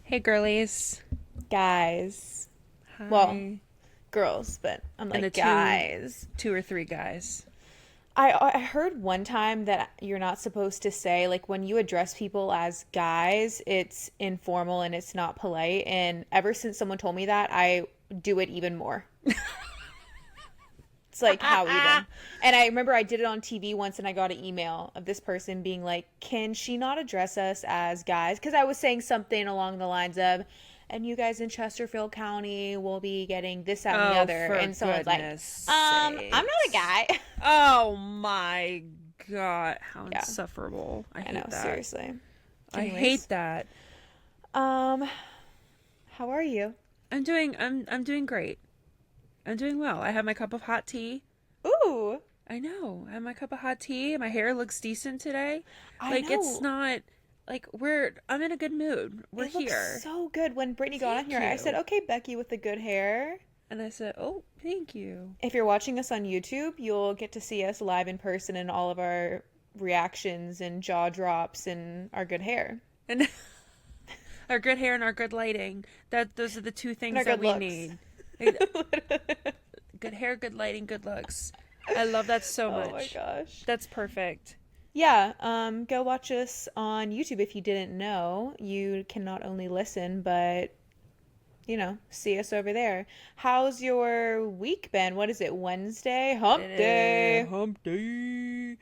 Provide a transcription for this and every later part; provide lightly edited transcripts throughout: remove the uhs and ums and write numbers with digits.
Hey girlies. Guys. Well, Hi. girls, but I'm And the like, two guys. two or three guys. I heard one time that you're not supposed to say, like, when you address people as guys, it's informal and it's not polite. And ever since someone told me that, I do it even more. It's like, how even? And I remember I did it on TV once and I got an email of this person being like, can she not address us as guys? Because I was saying something along the lines of, and you guys in Chesterfield County will be getting this, that, and the Oh, other. for And someone's like, goodness I'm not a sakes. guy. Oh my god, how Yeah, insufferable. I I know, hate that. seriously. I hate Anyways, that. um, how are you? I'm doing great. I'm doing well. I have my cup of hot tea. Ooh, I know. I have my cup of hot tea. My hair looks decent today. I Like it's know. not like I'm in a good mood. We're It looks here. so good. When Brittany got on Thank here, I said, you. okay, Becky with the good hair. And I said, "Oh, thank you." If you're watching us on YouTube, you'll get to see us live in person and all of our reactions and jaw drops and our good hair And our good hair and our good lighting. Those are the two and things our that good we looks. need. Good hair, good lighting, good looks. I love that so Oh my much. gosh. That's perfect. Yeah, go watch us on YouTube if you didn't know. You can not only listen, but see us over there. How's your week been? What is it? Wednesday? Hump day. Hump day.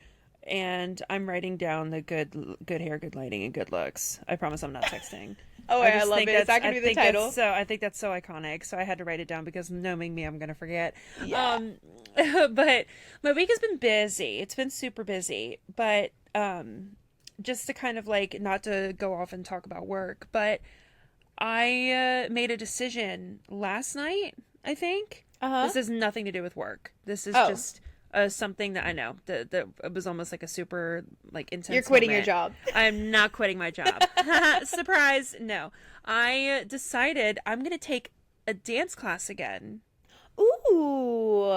And I'm writing down the good hair, good lighting, and good looks. I promise I'm not texting. Oh, I wait, I just love think it. Is that's that I gonna be the think that's title? so I think that's so iconic. So I had to write it down because knowing me, I'm gonna forget. Yeah. Um, but my week has been busy. It's been super busy. But just to kind of like not to go off and talk about work, but I made a decision last night. I think Uh-huh. this has nothing to do with work. This is Oh, just something that I know that it was almost like a super like you're intense quitting your moment. job. I'm not quitting my job. Surprise! No, I decided I'm gonna take a dance class again. Ooh,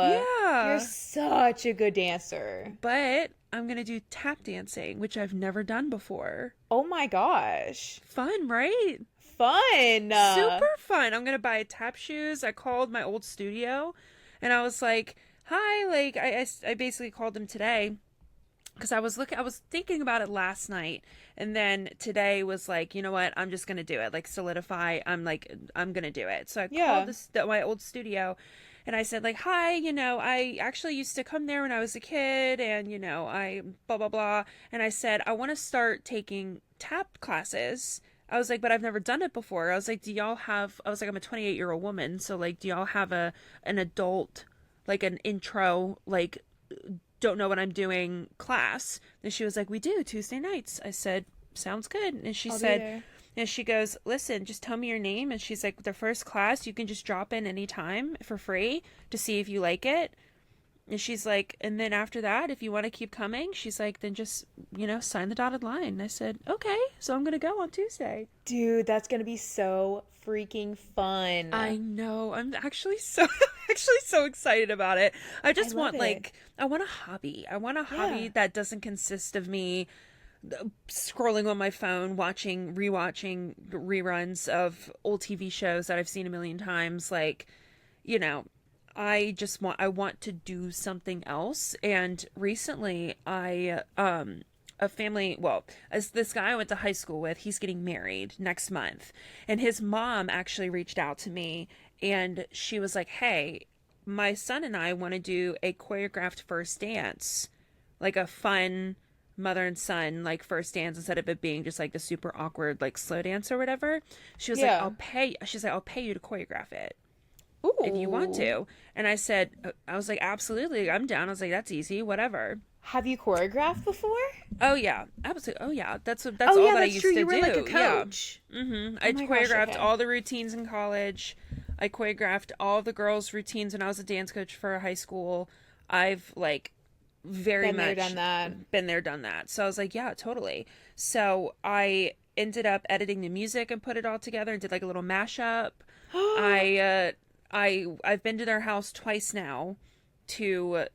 you're Yeah, such a good dancer. but I'm gonna do tap dancing, which I've never done before. Oh my gosh. Fun, right? Fun. Super fun. I'm gonna buy tap shoes. I called my old studio, and I was like, "Hi!" Like I basically called them today because I was thinking about it last night, and then today was like, you know what? I'm just gonna do it. Like solidify. I'm gonna do it. So I called Yeah. my old studio, and I said like, "Hi, I actually used to come there when I was a kid, and I blah blah blah." And I said I want to start taking tap classes. I was like, but I've never done it before. I was like, do y'all have? I was like, I'm a 28-year-old woman, so like, do y'all have an adult like an intro like don't know what I'm doing class? And she was like, we do Tuesday nights. I said, sounds good. And she I'll be said, there. and she goes, listen, just tell me your name. And she's like, the first class, you can just drop in anytime for free to see if you like it. And she's like, and then after that, if you want to keep coming, she's like, then just, sign the dotted line. And I said, okay, so I'm going to go on Tuesday. Dude, that's gonna be so freaking I fun. know. I'm actually so actually so excited about it. I I just love want it. like I want a hobby. I want a hobby Yeah. that doesn't consist of me scrolling on my phone, rewatching reruns of old TV shows that I've seen a million times. Like, you know, I want to do something else. And recently I a family, well, as this guy I went to high school with, he's getting married next month. And his mom actually reached out to me and she was like, "Hey, my son and I want to do a choreographed first dance, like a fun mother and son like first dance instead of it being just like the super awkward like slow dance or whatever." She was like, Yeah. she's like, "I'll pay you to choreograph it if you want Ooh. to." And I said, I was like, "Absolutely, I'm down." I was like, "That's easy, whatever." Have you choreographed before? Oh yeah, absolutely. Oh yeah, that's Oh all yeah, that I that's true. used to You were like a do. Yeah. coach. I Oh my gosh, choreographed okay. all the routines in college. I choreographed all the girls' routines when I was a dance coach for high school. I've like very Been there, done much that. been there, done that. So I was like, yeah, totally. So I ended up editing the music and put it all together and did like a little mashup. I I've been to their house twice now to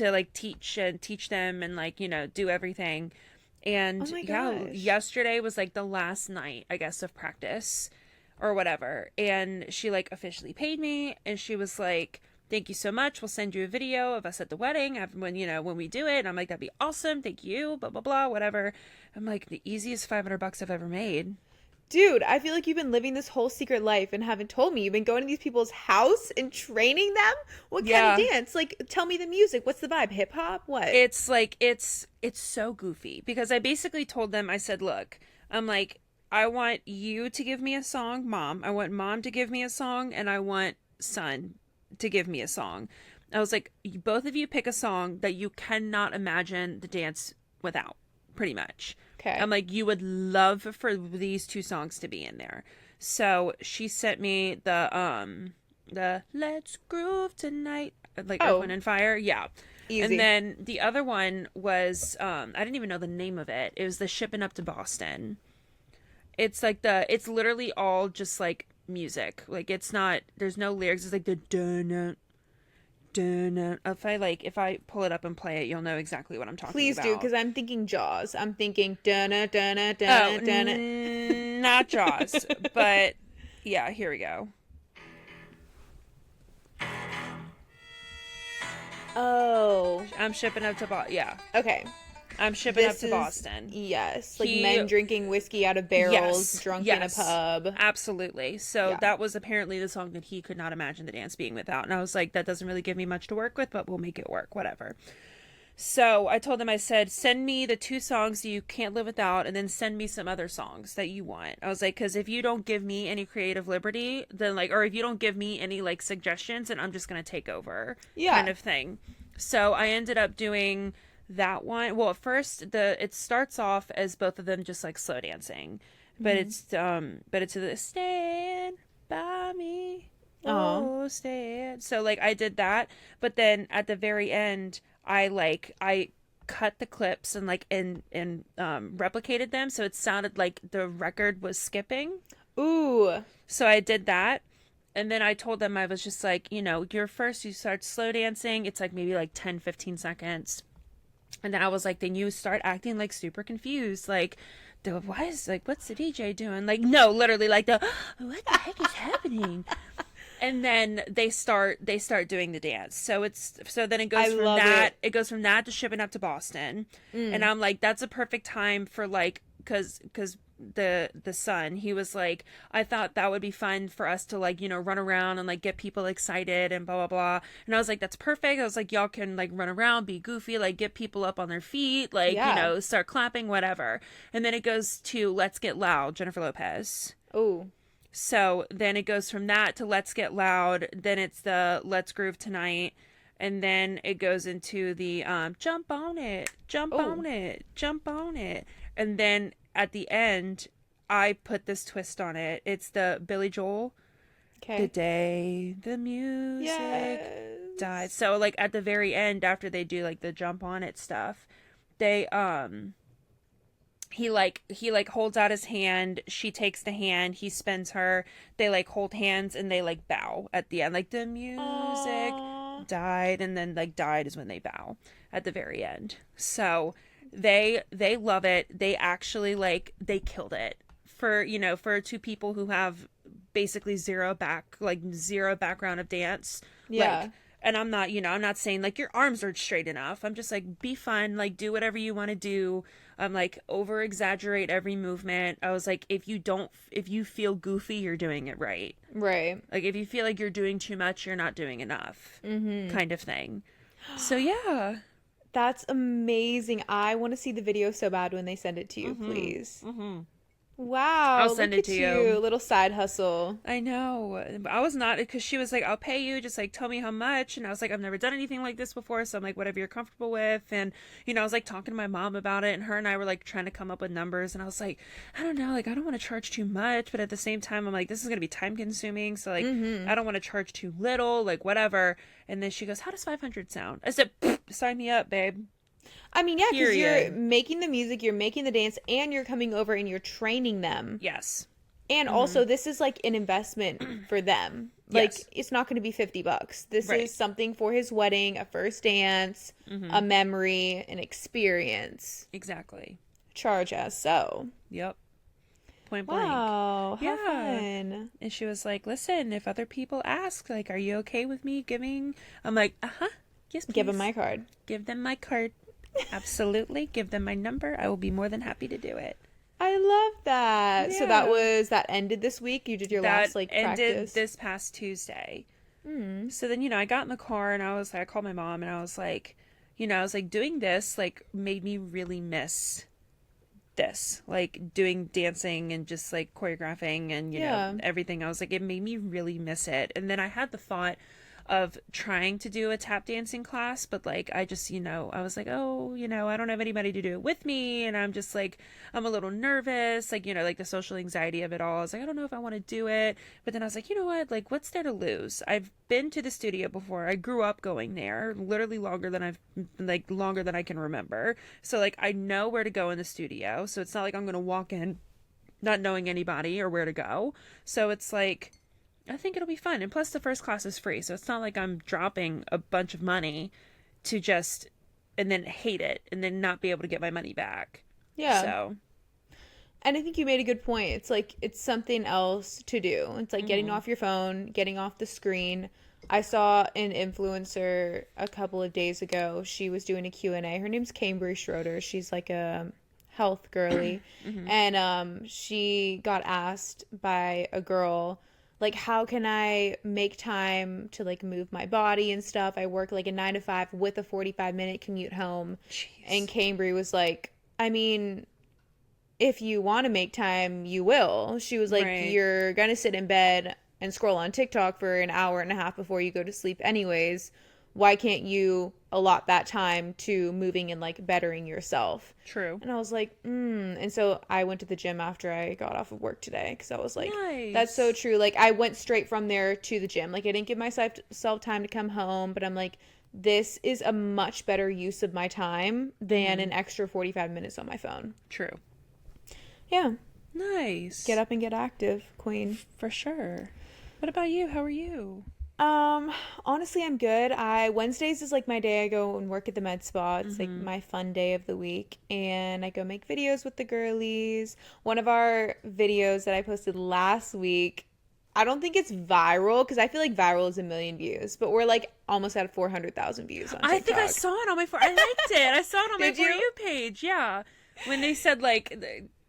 like teach them and like do everything. Oh And my yeah, gosh. yesterday was like the last night I guess of practice. or whatever. And she like officially paid me, and she was like, thank you so much. We'll send you a video of us at the wedding when we do it. And I'm like, that'd be awesome. Thank you. Blah, blah, blah, whatever. I'm like, the easiest $500 I've ever made. Dude, I feel like you've been living this whole secret life and haven't told me. You've been going to these people's house and training them? What kind of Yeah. dance? Like, tell me the music. What's the vibe? Hip hop? What? It's like, it's so goofy because I basically told them, I said, look, I'm like, I want you to give me a song, mom. I want mom to give me a song, and I want son to give me a song. I was like, both of you pick a song that you cannot imagine the dance without, pretty much. Okay. I'm like, you would love for these two songs to be in there. So she sent me the Let's Groove Tonight, like Earth, Oh, Wind and Fire. Yeah. And easy. then the other one was I didn't even know the name of it. It was the Shipping Up to Boston. It's like it's literally all just like music. Like it's not, there's no lyrics. It's like the dun dun. If I pull it up and play it, you'll know exactly what I'm talking Please do, about. because I'm thinking Jaws. I'm thinking dun dun Oh, dun dun. not Jaws, but yeah, here we go. Oh, I'm shipping up to Boston. Yeah, okay. I'm shipping up This to is Boston. yes, like He- men drinking whiskey out of barrels, Yes, drunk yes. in a pub. Absolutely. So Yeah. that was apparently the song that he could not imagine the dance being without. And I was like, that doesn't really give me much to work with, but we'll make it work, whatever. So I told him, I said, send me the two songs you can't live without, and then send me some other songs that you want. I was like, because if you don't give me any creative liberty, then like, or if you don't give me any like suggestions, then I'm just going to take over, Yeah. kind of thing. So I ended up doing that one. Well, at first it starts off as both of them just like slow dancing, but it's the stand by me, oh stand. So like I did that, but then at the very end, I cut the clips and replicated them so it sounded like the record was skipping. Ooh. So I did that. And then I told them, I was just like, you start slow dancing. It's like maybe like 10, 15 seconds. And then I was like, then you start acting like super confused. Like, what's the DJ doing? Like, no, literally like what the heck is happening? And then they start doing the dance. So then it goes I from love that, it. it goes from that to shipping up to Boston. And I'm like, that's a perfect time for like, cause the son, he was like, I thought that would be fun for us to like, run around and like get people excited and blah blah blah. And I was like, that's perfect. I was like, y'all can like run around, be goofy, like get people up on their feet, like Yeah. start clapping, whatever. And then it goes to Let's Get Loud, Jennifer Lopez. Ooh. So then it goes from that to Let's Get Loud. Then it's the Let's Groove Tonight. And then it goes into the jump on it, jump Oh. on it, jump on it. And then at the end, I put this twist on it. It's the Billy Joel. The Okay. day the music Yes. died. So like at the very end, after they do like the jump on it stuff, they he holds out his hand, she takes the hand, he spins her, they like hold hands and they like bow at the end, like the music Aw. died, and then like died is when they bow at the very end. So they love it. They actually like they killed it for for two people who have basically zero background of dance. Yeah. Like, and I'm not, I'm not saying like your arms are straight enough. I'm just like, be fun, like do whatever you want to do. I'm like, over exaggerate every movement. I was like, if you feel goofy, you're doing it right. Right. Like if you feel like you're doing too much, you're not doing enough, kind of thing. So yeah. That's amazing. I want to see the video so bad when they send it to you, please. Wow. I'll send look it to at you. Little side hustle. I know. I was not, because she was like, I'll pay you, just like tell me how much. And I was like, I've never done anything like this before, so I'm like, whatever you're comfortable with. And I was like talking to my mom about it, and her and I were like trying to come up with numbers, and I was like, I don't know, like I don't want to charge too much, but at the same time I'm like, this is going to be time consuming, so like I don't want to charge too little, like whatever. And then she goes, how does 500 sound? I said, sign me up, babe. I mean, yeah, because you're Period. making the music, you're making the dance, and you're coming over and you're training them. Yes. And also, this is like an investment for them. Like, Yes. it's not going to be $50. This Right. is something for his wedding, a first dance, a memory, an experience. Exactly. Charge us so. Yep. Point blank. Wow, how Yeah. fun. And she was like, listen, if other people ask, like, are you okay with me giving? I'm like, uh-huh. Yes, please. Give them my card. Give them my card. Absolutely. Give them my number. I will be more than happy to do it. I love that. Yeah. So that ended this week? You did your last, like, ended practice? this past Tuesday. Mm. So then, I got in the car and I called my mom and I was like, doing this, like, made me really miss this, like doing dancing and just like choreographing and everything. I was like, it made me really miss it. And then I had the thought of trying to do a tap dancing class, but like I just I was like, oh, I don't have anybody to do it with me, and I'm just like, I'm a little nervous, like like the social anxiety of it all. I was like, I don't know if I want to do it. But then I was like, you know what, like, what's there to lose? I've been to the studio before. I grew up going there, literally longer than I can remember. So like I know where to go in the studio, so it's not like I'm gonna walk in not knowing anybody or where to go. So it's like, I think it'll be fun. And plus the first class is free. So it's not like I'm dropping a bunch of money to just, and then hate it and then not be able to get my money back. Yeah. So. And I think you made a good point. It's like, it's something else to do. It's like getting off your phone, getting off the screen. I saw an influencer a couple of days ago. She was doing a Q&A. Her name's Cambry Schroeder. She's like a health girly. And she got asked by a girl, like, how can I make time to, like, move my body and stuff? I work, like, a 9 to 5 with a 45-minute commute home. Jeez. And Cambry was like, I mean, if you want to make time, you will. She was like, right. You're going to sit in bed and scroll on TikTok for an hour and a half before you go to sleep anyways. Why can't you allot that time to moving and like bettering yourself? True. And I was like, And so I went to the gym after I got off of work today because I was like, nice. That's so true. Like I went straight from there to the gym. Like I didn't give myself time to come home, but I'm like, this is a much better use of my time than an extra 45 minutes on my phone. True. Yeah. Nice. Get up and get active, queen. For sure. What about you? How are you? Honestly, I'm good. Wednesdays is like my day I go and work at the med spa. It's like my fun day of the week, and I go make videos with the girlies. One of our videos that I posted last week, I don't think it's viral because I feel like viral is 1 million views, but we're like almost at 400,000 views on TikTok. I think I saw it on my I liked it. I saw it on my For You page. Yeah. When they said like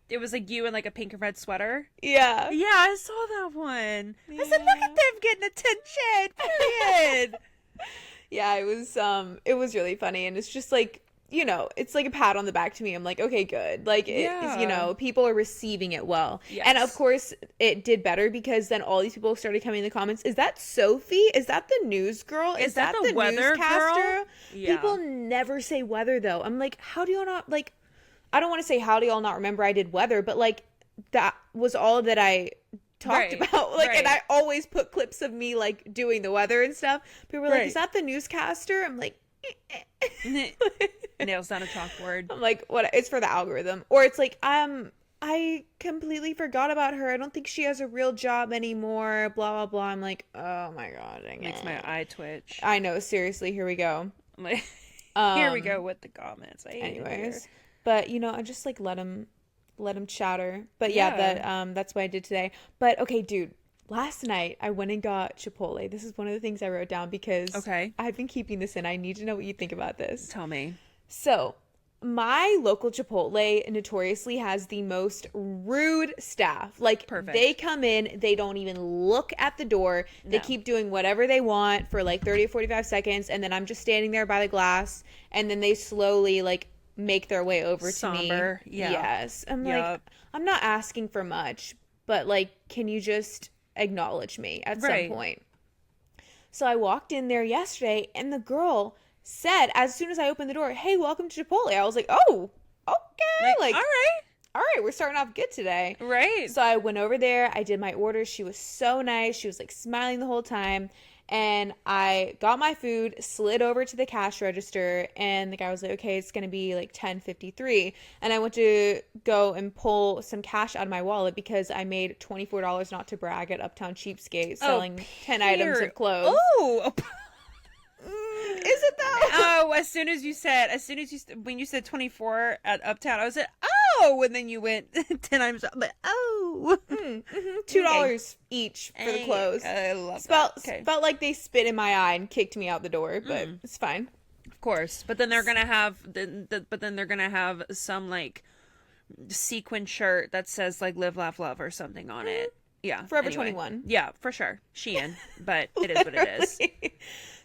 it was like you in like a pink and red sweater. Yeah. Yeah, I saw that one. Yeah. I said, look at them getting attention. Period. Yeah, it was really funny, and it's just like, it's like a pat on the back to me. I'm like, okay, good. Like, people are receiving it well. Yes. And of course, it did better because then all these people started coming in the comments. Is that Sophie? Is that the news girl? Is that the weather newscaster? Girl? Yeah. People never say weather, though. I'm like, how do y'all not, like, I don't want to say how do y'all not remember I did weather, but, like, that was all that I talked about. Like, and I always put clips of me, like, doing the weather and stuff. People were like, is that the newscaster? I'm like, nails down a chalkboard. I'm like, what? It's for the algorithm. Or it's like, I completely forgot about her. I don't think she has a real job anymore. Blah, blah, blah. I'm like, oh my God. Makes my eye twitch. I know. Seriously. Here we go. Here we go with the comments. Anyways. But, I just like let him chatter. But yeah, that's what I did today. But okay, dude. Last night, I went and got Chipotle. This is one of the things I wrote down because I've been keeping this in. I need to know what you think about this. Tell me. So, my local Chipotle notoriously has the most rude staff. Like, Perfect. They come in, they don't even look at the door. They keep doing whatever they want for like 30 or 45 seconds. And then I'm just standing there by the glass. And then they slowly, like, make their way over to me. Yeah. Yes. I'm like, I'm not asking for much. But, like, can you just acknowledge me at some point? So I walked in there yesterday, and the girl said, as soon as I opened the door, hey, welcome to Chipotle. I was like, oh, okay. Like all right, we're starting off good today. Right. So I went over there. I did my order. She was so nice. She was like smiling the whole time. And I got my food, slid over to the cash register, and the guy was like, okay, it's going to be like $10.53. And I went to go and pull some cash out of my wallet because I made $24, not to brag, at Uptown Cheapskate selling 10 items of clothes. Oh, is it though? Oh, when you said 24 at Uptown, I was like, oh, and then you went 10 items, but oh. Ooh. $2 each for the clothes. I love Felt that. Okay. felt like they spit in my eye and kicked me out the door, but it's fine. Of course. But then they're going to have but then they're going to have some like sequin shirt that says like live laugh love or something on it. Yeah. Forever anyway. 21. Yeah, for sure. Shein, but it is what it is.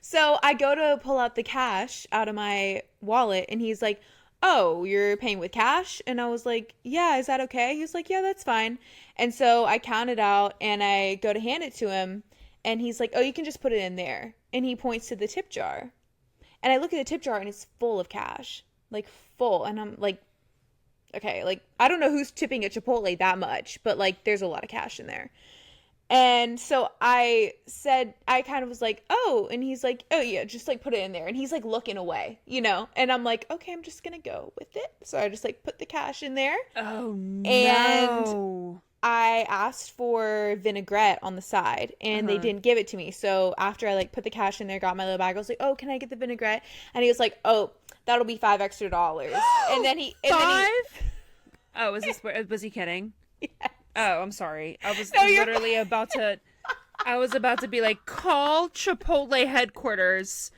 So I go to pull out the cash out of my wallet, and he's like, "Oh, you're paying with cash?" And I was like, "Yeah, is that okay?" He was like, "Yeah, that's fine." And so I count it out, and I go to hand it to him, and he's like, "Oh, you can just put it in there." And he points to the tip jar. And I look at the tip jar, and it's full of cash. Like, full. And I'm like, okay, like, I don't know who's tipping at Chipotle that much, but, like, there's a lot of cash in there. And so I kind of was like, "Oh," and he's like, "Oh yeah, just like put it in there." And he's like looking away, And I'm like, "Okay, I'm just gonna go with it." So I just like put the cash in there. Oh And no. I asked for vinaigrette on the side, and they didn't give it to me. So after I like put the cash in there, got my little bag, I was like, "Oh, can I get the vinaigrette?" And he was like, "Oh, that'll be $5 extra." And then he Oh, was he kidding? Yeah. Oh, I'm sorry. I was No, literally about to be like, call Chipotle headquarters.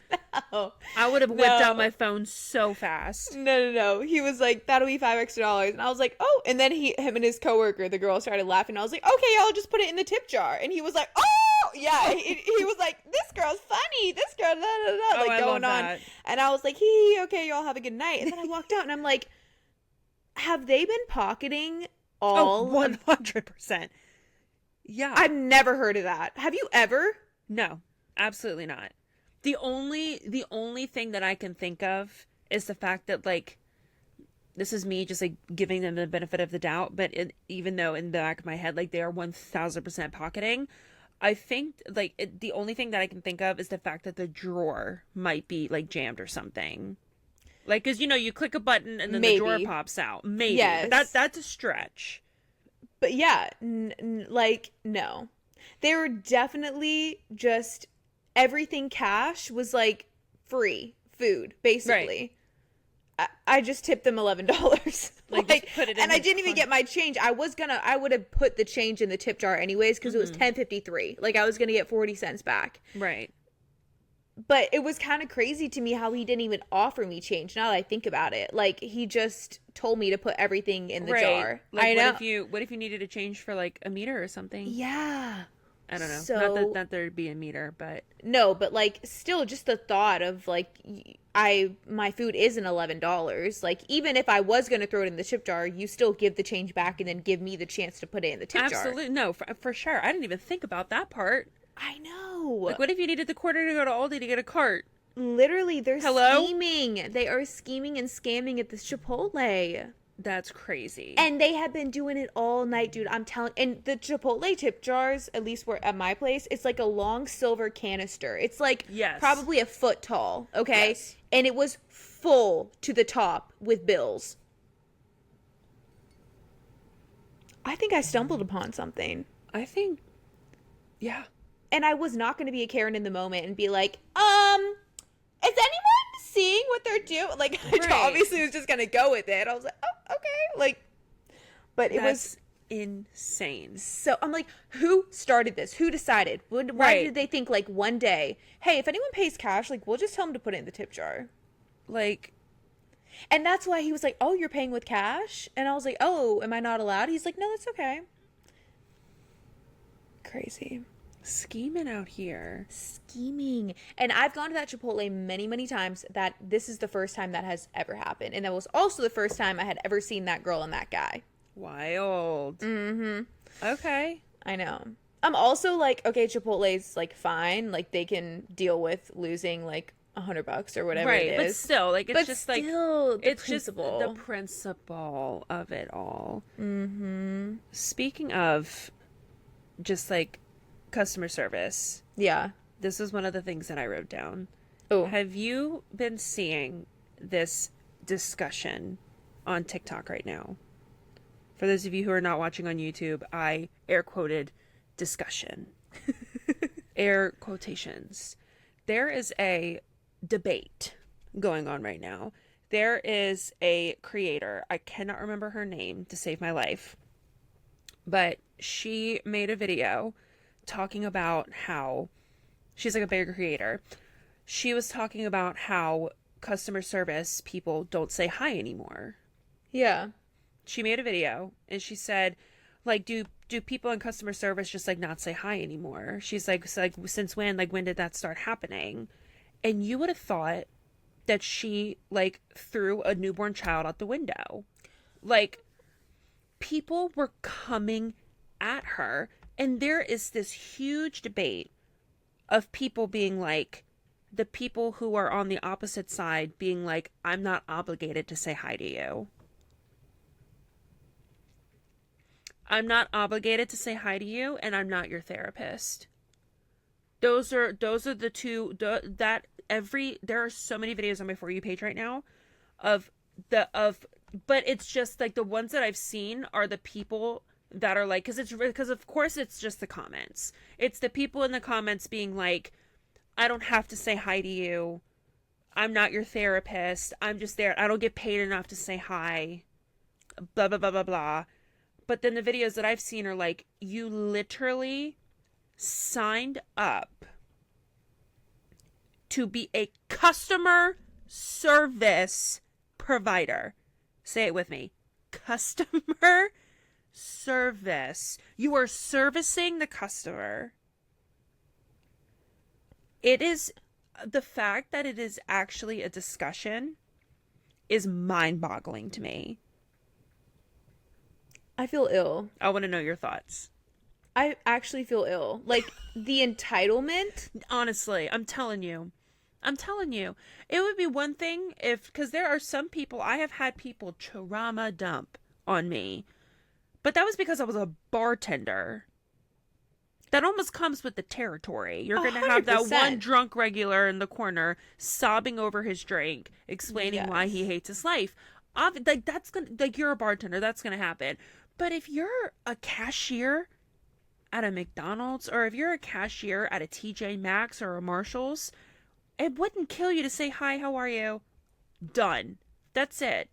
Oh, I would have whipped out my phone so fast. No. He was like, "That'll be $5 extra." And I was like, "Oh." And then him and his coworker, the girl, started laughing. I was like, "Okay, y'all just put it in the tip jar." And he was like, "Oh, yeah." He was like, "This girl's funny. This girl, da, da, da," like I going love on. that. And I was like, "Hee, okay, y'all have a good night." And then I walked out, and I'm like, have they been pocketing all? 100%. Yeah. I've never heard of that. Have you ever? No, absolutely not. The only thing that I can think of is the fact that like this is me just like giving them the benefit of the doubt, but even though in the back of my head like they are 1000% pocketing, I think like the only thing that I can think of is the fact that the drawer might be like jammed or something. Like, cause you click a button and then the drawer pops out. Maybe. Yes. But that's a stretch. But yeah, like, no. They were definitely just, everything cash was like free food, basically. Right. I just tipped them $11. Like put it in, and I didn't even get my change. I would have put the change in the tip jar anyways, because it was $10.53. Like, I was gonna get 40 cents back. Right. But it was kind of crazy to me how he didn't even offer me change. Now that I think about it, like, he just told me to put everything in the jar. Like, I know. What if you needed to change for like a meter or something? Yeah. I don't know. So, not that there'd be a meter, but no, but like, still, just the thought of like, my food isn't $11. Like, even if I was gonna throw it in the tip jar, you still give the change back and then give me the chance to put it in the tip jar. Absolutely, no, for sure. I didn't even think about that part. I know. Like, what if you needed the quarter to go to Aldi to get a cart? Literally, they're scheming. They are scheming and scamming at this Chipotle. That's crazy. And they have been doing it all night, dude. I'm telling. And the Chipotle tip jars, at least where at my place, it's like a long silver canister. It's like probably a foot tall, okay? Yes. And it was full to the top with bills. I think I stumbled upon something. I think, yeah. And I was not going to be a Karen in the moment and be like, is anyone seeing what they're doing? Like, I obviously was just going to go with it. I was like, oh, okay. Like, but it was insane. So I'm like, who started this? Who decided? Why did they think like one day, hey, if anyone pays cash, like, we'll just tell them to put it in the tip jar? Like, and that's why he was like, oh, you're paying with cash? And I was like, oh, am I not allowed? He's like, no, that's okay. Crazy. Scheming out here. Scheming. And I've gone to that Chipotle many, many times. That this is the first time that has ever happened. And that was also the first time I had ever seen that girl and that guy. Wild. Mm-hmm. Okay. I know. I'm also like, okay, Chipotle's like fine. Like, they can deal with losing like $100 or whatever it is. But still, like, it's just like, it's principle. Just the principle of it all. Mm-hmm. Speaking of just like customer service. Yeah. This is one of the things that I wrote down. Oh. Have you been seeing this discussion on TikTok right now? For those of you who are not watching on YouTube, I air quoted discussion. Air quotations. There is a debate going on right now. There is a creator, I cannot remember her name to save my life, but she made a video talking about how she's like a bigger creator. She was talking about how customer service people don't say hi anymore. Yeah. She made a video and she said, like, do people in customer service just like not say hi anymore? She's like, so, like, since when? Like, when did that start happening? And you would have thought that she like threw a newborn child out the window. Like, people were coming at her, and there is this huge debate of people being like, the people who are on the opposite side being like, I'm not obligated to say hi to you. I'm not obligated to say hi to you, and I'm not your therapist. Those are the two that every there are so many videos on my For You page right now of the of but it's just like the ones that I've seen are the people that are like, because of course it's just the comments. It's the people in the comments being like, I don't have to say hi to you. I'm not your therapist. I'm just there. I don't get paid enough to say hi. Blah blah blah blah blah. But then the videos that I've seen are like, you literally signed up to be a customer service provider. Say it with me. Customer service. You are servicing the customer. It is the fact that it is actually a discussion is mind-boggling to me. I feel ill. I want to know your thoughts. I actually feel ill. Like, the entitlement. Honestly, I'm telling you. I'm telling you. It would be one thing if, because there are some people, I have had people trauma dump on me. But that was because I was a bartender. That almost comes with the territory. You're going to have that 100%. one drunk regular in the corner sobbing over his drink, explaining why he Yes. hates his life. Like, that's gonna, like, you're a bartender, that's gonna happen. But if you're a cashier at a McDonald's, or if you're a cashier at a TJ Maxx or a Marshall's, it wouldn't kill you to say, hi, how are you? Done. That's it.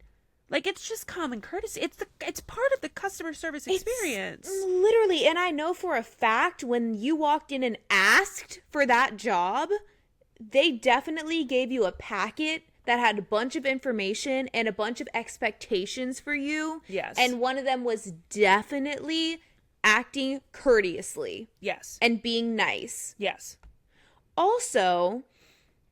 Like, it's just common courtesy. It's part of the customer service experience. It's literally, and I know for a fact when you walked in and asked for that job, they definitely gave you a packet that had a bunch of information and a bunch of expectations for you. Yes. And one of them was definitely acting courteously Yes. and being nice. Yes. Also,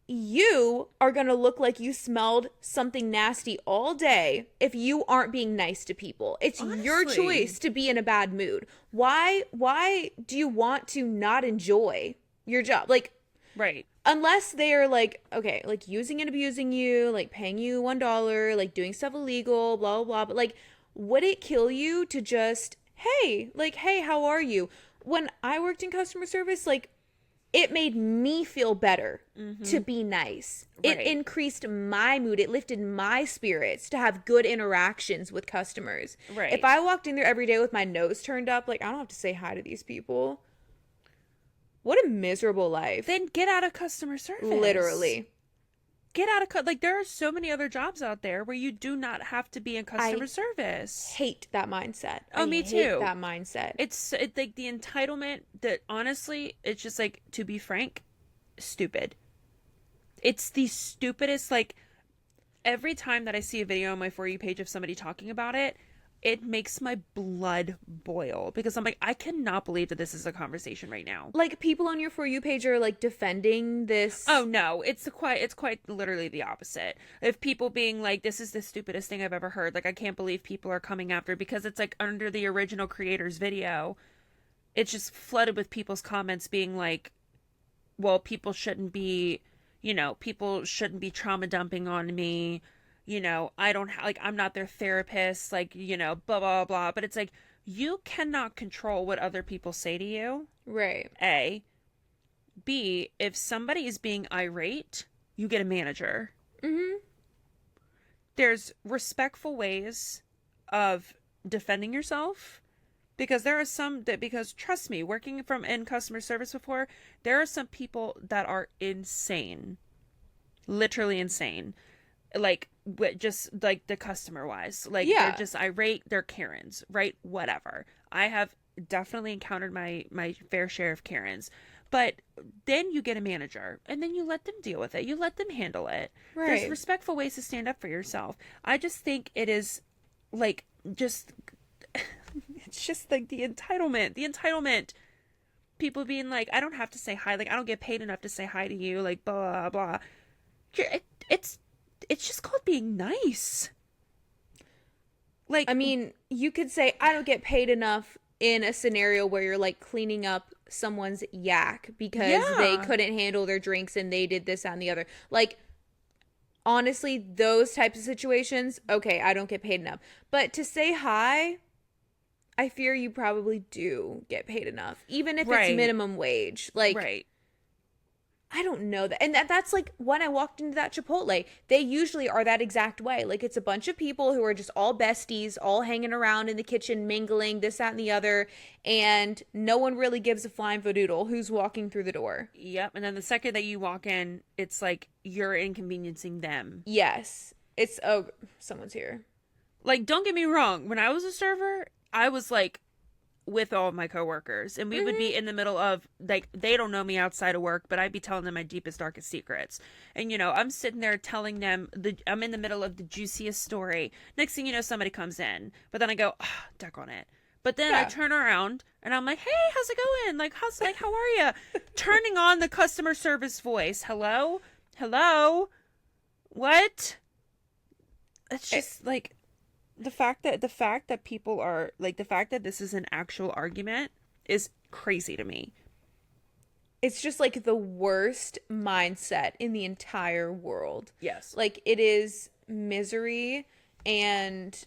you are going to look like you smelled something nasty all day if you aren't being nice to people. It's your Honestly. choice to be in a bad mood. Why do you want to not enjoy your job? Like, Right. unless they are like, okay, like using and abusing you, like paying you $1, like doing stuff illegal, blah blah blah. But like, would it kill you to just, hey, like, hey, how are you? When I worked in customer service, like, it made me feel better to be nice. It Right. increased my mood. It lifted my spirits to have good interactions with customers. Right. If I walked in there every day with my nose turned up, like, I don't have to say hi to these people. What a miserable life. Then get out of customer service. Literally. Get out of like, there are so many other jobs out there where you do not have to be in customer service. Hate that mindset. Oh, me hate too. that mindset. It's like the entitlement that, honestly, it's just like, to be frank, stupid. It's the stupidest. Like, every time that I see a video on my For You page of somebody talking about it, it makes my blood boil, because I'm like, I cannot believe that this is a conversation right now. Like, people on your For You page are like defending this. Oh no, it's quite literally the opposite. If people being like, this is the stupidest thing I've ever heard, like, I can't believe people are coming after, because it's like under the original creator's video, it's just flooded with people's comments being like, well, people shouldn't be, people shouldn't be trauma dumping on me. I don't like, I'm not their therapist, like, blah, blah, blah. But it's like, you cannot control what other people say to you. Right. A. B. If somebody is being irate, you get a manager. Mm-hmm. There's respectful ways of defending yourself. Because there are some that, because trust me, working in customer service before, there are some people that are insane. Literally insane. like just like the customer wise, like they're Yeah. just irate, they're Karens, right? Whatever. I have definitely encountered my fair share of Karens, but then you get a manager and then you let them deal with it, you let them handle it. There's Right. respectful ways to stand up for yourself. I just think it is like just it's just like the entitlement, people being like, I don't have to say hi, like I don't get paid enough to say hi to you, like blah blah blah. It, it's just called being nice. I Like, mean, you could say I don't get paid enough in a scenario where you're like cleaning up someone's yak because they yeah, couldn't handle their drinks and they did this that, and the other. Like, honestly, those types of situations, okay, I don't get paid enough. But to say hi, I fear you probably do get paid enough, even if it's right, minimum wage. Like, right. I don't know that. And that's like when I walked into that Chipotle, they usually are that exact way. Like it's a bunch of people who are just all besties, all hanging around in the kitchen, mingling, this, that, and the other. And no one really gives a flying fadoodle who's walking through the door. Yep. And then the second that you walk in, it's like you're inconveniencing them. Yes. It's, oh, someone's here. Like, don't get me wrong. When I was a server, I was like with all of my coworkers, and we would Mm-hmm. be in the middle of like, they don't know me outside of work, but I'd be telling them my deepest darkest secrets. And I'm sitting there telling them I'm in the middle of the juiciest story. Next thing you know, somebody comes in, but then I go, oh, duck on it. But then I Yeah. turn around and I'm like, hey, how's it going? Like, how are you? Turning on the customer service voice. Hello, hello, what? It's just like the fact that people are like, the fact that this is an actual argument is crazy to me. It's just like the worst mindset in the entire world. Yes. Like it is misery, and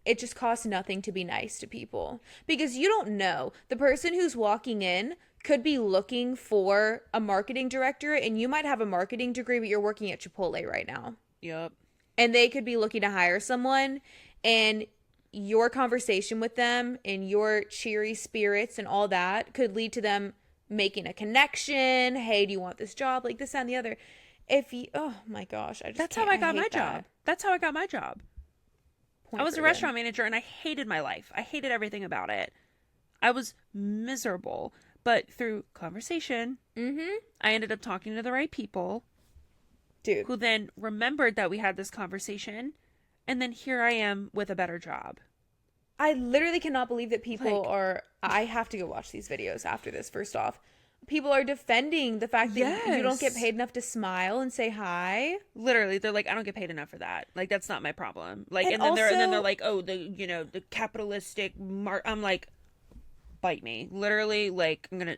it just costs nothing to be nice to people because you don't know. The person who's walking in could be looking for a marketing director, and you might have a marketing degree, but you're working at Chipotle right now. Yep. And they could be looking to hire someone, and your conversation with them and your cheery spirits and all that could lead to them making a connection. Hey, do you want this job? Like this, that, and the other. If you, oh my gosh, I just That's how can't. I I got my hate job. that. That's how I got my job. I Point was a proven. restaurant manager and I hated my life. I hated everything about it. I was miserable. But through conversation, Mm-hmm. I ended up talking to the right people Dude, who then remembered that we had this conversation. And then here I am with a better job. I literally cannot believe that people Like, are. I have to go watch these videos after this, first off. People are defending the fact that you don't get yes. paid enough to smile and say hi. Literally, they're like, I don't get paid enough for that. Like, that's not my problem. Like, And and then they're also, like, oh, the capitalistic I'm like, bite me. Literally, like, I'm gonna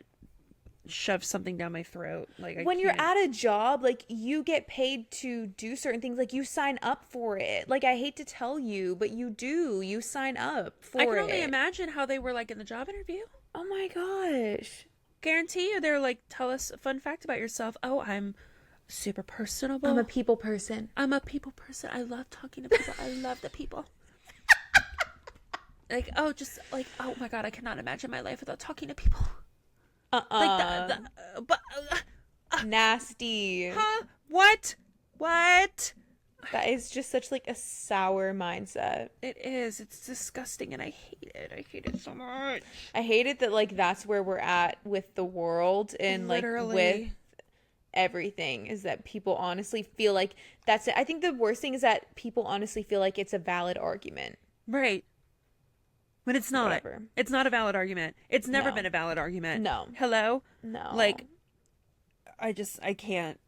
shove something down my throat. Like, I when you're can't. at a job, like you get paid to do certain things. Like you sign up for it. Like I hate to tell you, but you do. You sign up for I can only it. imagine how they were like in the job interview. Oh my gosh. Guarantee you, they're like, tell us a fun fact about yourself. Oh, I'm super I'm a personable. people person. I'm a people person. I love talking to people. I love the people. Like, oh, just like, oh my God, I cannot imagine my life without talking to people. Like but Nasty. huh? What? What? That is just such like a sour mindset. It is. It's disgusting, and I hate it. I hate it so much. I hate it that like that's where we're at with the world and like with Literally. everything, is that people honestly feel like that's it. I think the worst thing is that people honestly feel like it's a valid argument. Right. But it's not. Whatever. It's not a valid argument. It's never No. been a valid argument. No. Hello? No. Like, I can't.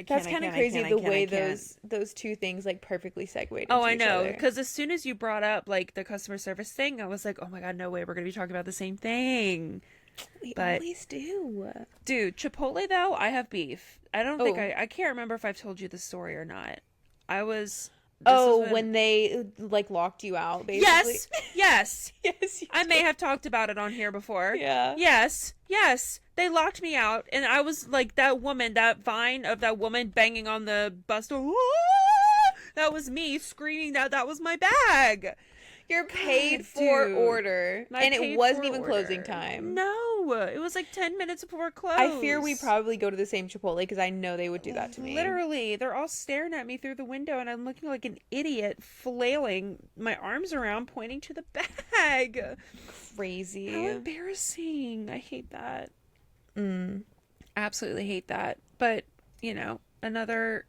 That's kind of crazy the way I can't. those two things like perfectly segued into Oh, I each know. other. Because as soon as you brought up like the customer service thing, I was like, oh my God, no way. We're going to be talking about the same thing. We But always do. dude, Chipotle though, I have beef. I don't think Oh. I can't remember if I've told you the story or not. I was. Oh, when they like locked you out, basically. Yes, yes. Yes. You I may did. have talked about it on here before. Yeah. Yes, yes. They locked me out, and I was like that woman, that vine of that woman banging on the bus door. "Ah!" That was me screaming that was my bag. You're paid God, for dude. order, I and paid it wasn't for even order. closing time. No, It was like 10 minutes before close. I fear we probably go to the same Chipotle because I know they would do that to me. Literally, they're all staring at me through the window, and I'm looking like an idiot, flailing my arms around, pointing to the bag. Crazy. How embarrassing. I hate that. Mm. Absolutely hate that. But, you know, another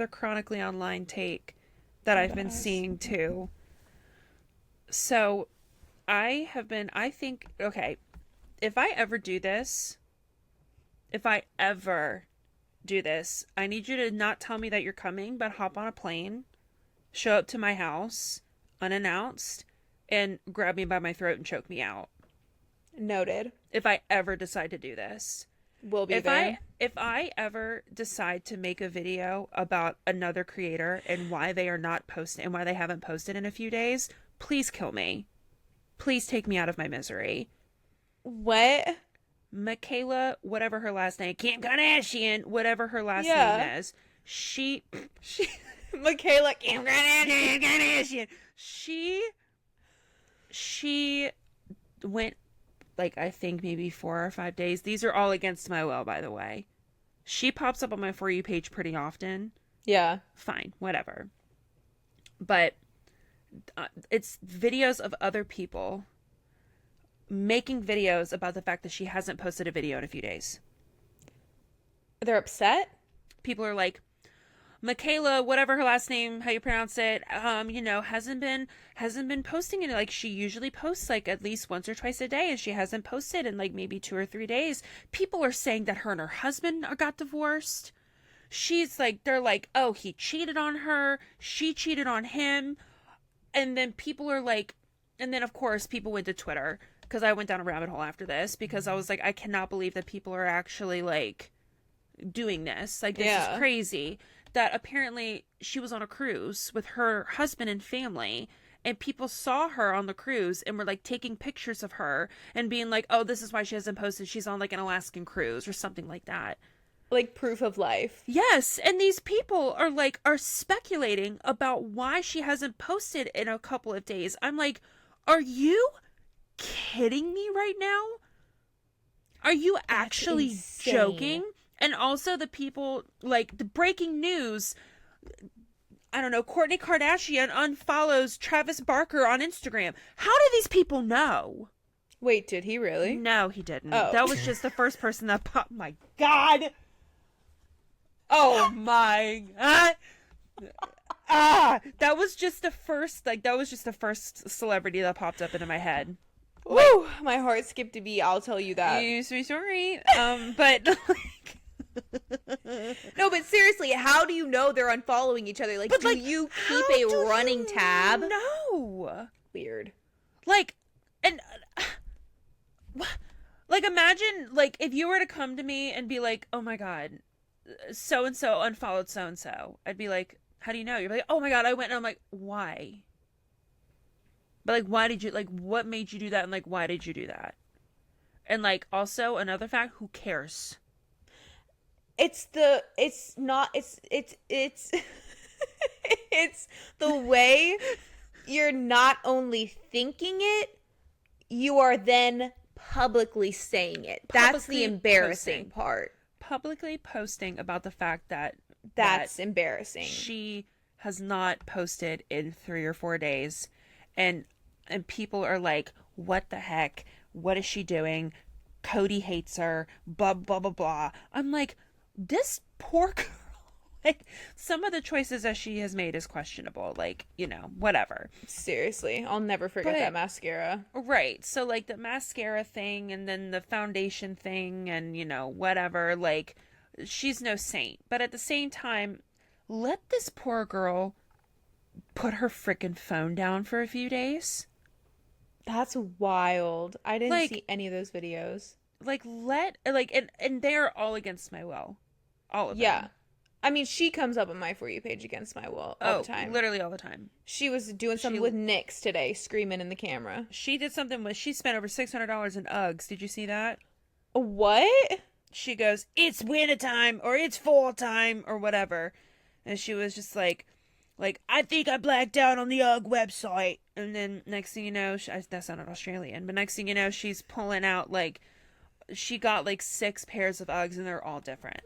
chronically online take that I've been seeing too. So I think, okay, if I ever do this, I need you to not tell me that you're coming, but hop on a plane, show up to my house unannounced, and grab me by my throat and choke me out. Noted. If I ever decide to do this. We'll be there. If I ever decide to make a video about another creator and why they are not posting and why they haven't posted in a few days, please kill me. Please take me out of my misery. What? Michaela, whatever her last name, Kim Kardashian, whatever her last name is, she Michaela Kim Kardashian. She went, like, I think maybe 4 or 5 days. These are all against my will, by the way. She pops up on my For You page pretty often. Yeah. Fine, whatever. But it's videos of other people making videos about the fact that she hasn't posted a video in a few days. They're upset? People are like, Michaela, whatever her last name, how you pronounce it, you know, hasn't been posting it. Like, she usually posts like at least once or twice a day, and she hasn't posted in like maybe 2 or 3 days. People are saying that her and her husband got divorced. She's like, they're like, oh, he cheated on her, she cheated on him. And then people are like, and then of course people went to Twitter, because I went down a rabbit hole after this, because I was like, I cannot believe that people are actually like doing this. Like, this is crazy. That apparently she was on a cruise with her husband and family, and people saw her on the cruise and were like taking pictures of her and being like, oh, this is why she hasn't posted. She's on like an Alaskan cruise or something like that. Like proof of life. Yes, and these people are speculating about why she hasn't posted in a couple of days. I'm like, are you kidding me right now? Are you actually joking? And also the people, like, the breaking news, I don't know, Kourtney Kardashian unfollows Travis Barker on Instagram. How do these people know? Wait, did he really? No, he didn't. Oh. That was just the first person that popped. My God. Oh my God. That was just the first celebrity that popped up into my head. Woo! My heart skipped a beat, I'll tell you that. Sorry. But like, no, but seriously, how do you know they're unfollowing each other? Like, do you keep a running tab? No. Weird. Like, and like, imagine, like, if you were to come to me and be like, oh my God, so and so unfollowed so and so, I'd be like, how do you know? You're like, oh my God, I went, and I'm like, why? But like, why did you, like, what made you do that? And like, why did you do that? And like, also another fact, who cares? It's the way you're not only thinking it, you are then publicly saying it. That's the embarrassing part. Publicly posting about the fact that that's embarrassing. She has not posted in 3 or 4 days, and people are like, what the heck? What is she doing? Cody hates her, blah blah blah blah. I'm like, this poor girl. Like, some of the choices that she has made is questionable. Like, you know, whatever. Seriously, I'll never forget that mascara. Right. So, like, the mascara thing, and then the foundation thing, and, you know, whatever. Like, she's no saint. But at the same time, let this poor girl put her frickin' phone down for a few days. That's wild. I didn't see any of those videos. Like, and they're all against my will. All of them. Yeah. I mean, she comes up on my For You page against my will all the time. Literally all the time. She was doing something with NYX today, screaming in the camera. She did something she spent over $600 in Uggs. Did you see that? What? She goes, it's winter time, or it's fall time, or whatever. And she was just like, I think I blacked out on the Ugg website. And then next thing you know, that sounded Australian, but next thing you know, she's pulling out like she got like 6 pairs of Uggs and they're all different.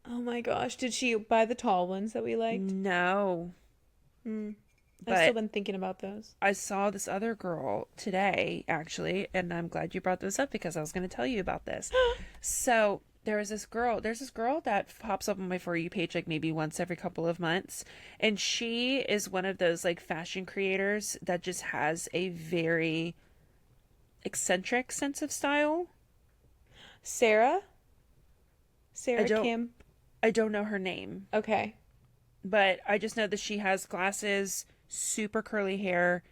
Oh my gosh. Did she buy the tall ones that we liked? No, Hmm. I've still but been thinking about those. I saw this other girl today, actually, and I'm glad you brought this up because I was going to tell you about this. So there's this girl that pops up on my For You page like maybe once every couple of months. And she is one of those like fashion creators that just has a very eccentric sense of style. Sarah? I Sarah don't, Kim? I don't know her name, Okay. but I just know that she has glasses, super curly hair,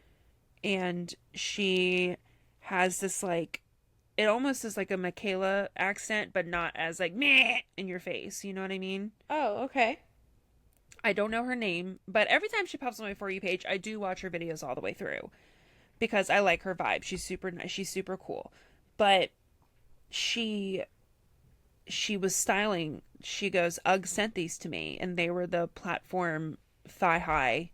and she has this like it almost is like a Michaela accent, but not as like meh in your face. You know what I mean? Oh, okay. I don't know her name, but every time she pops on my For You page, I do watch her videos all the way through because I like her vibe. She's super nice. She's super cool. But she she was styling. She goes, "Ugg sent these to me, and they were the platform thigh high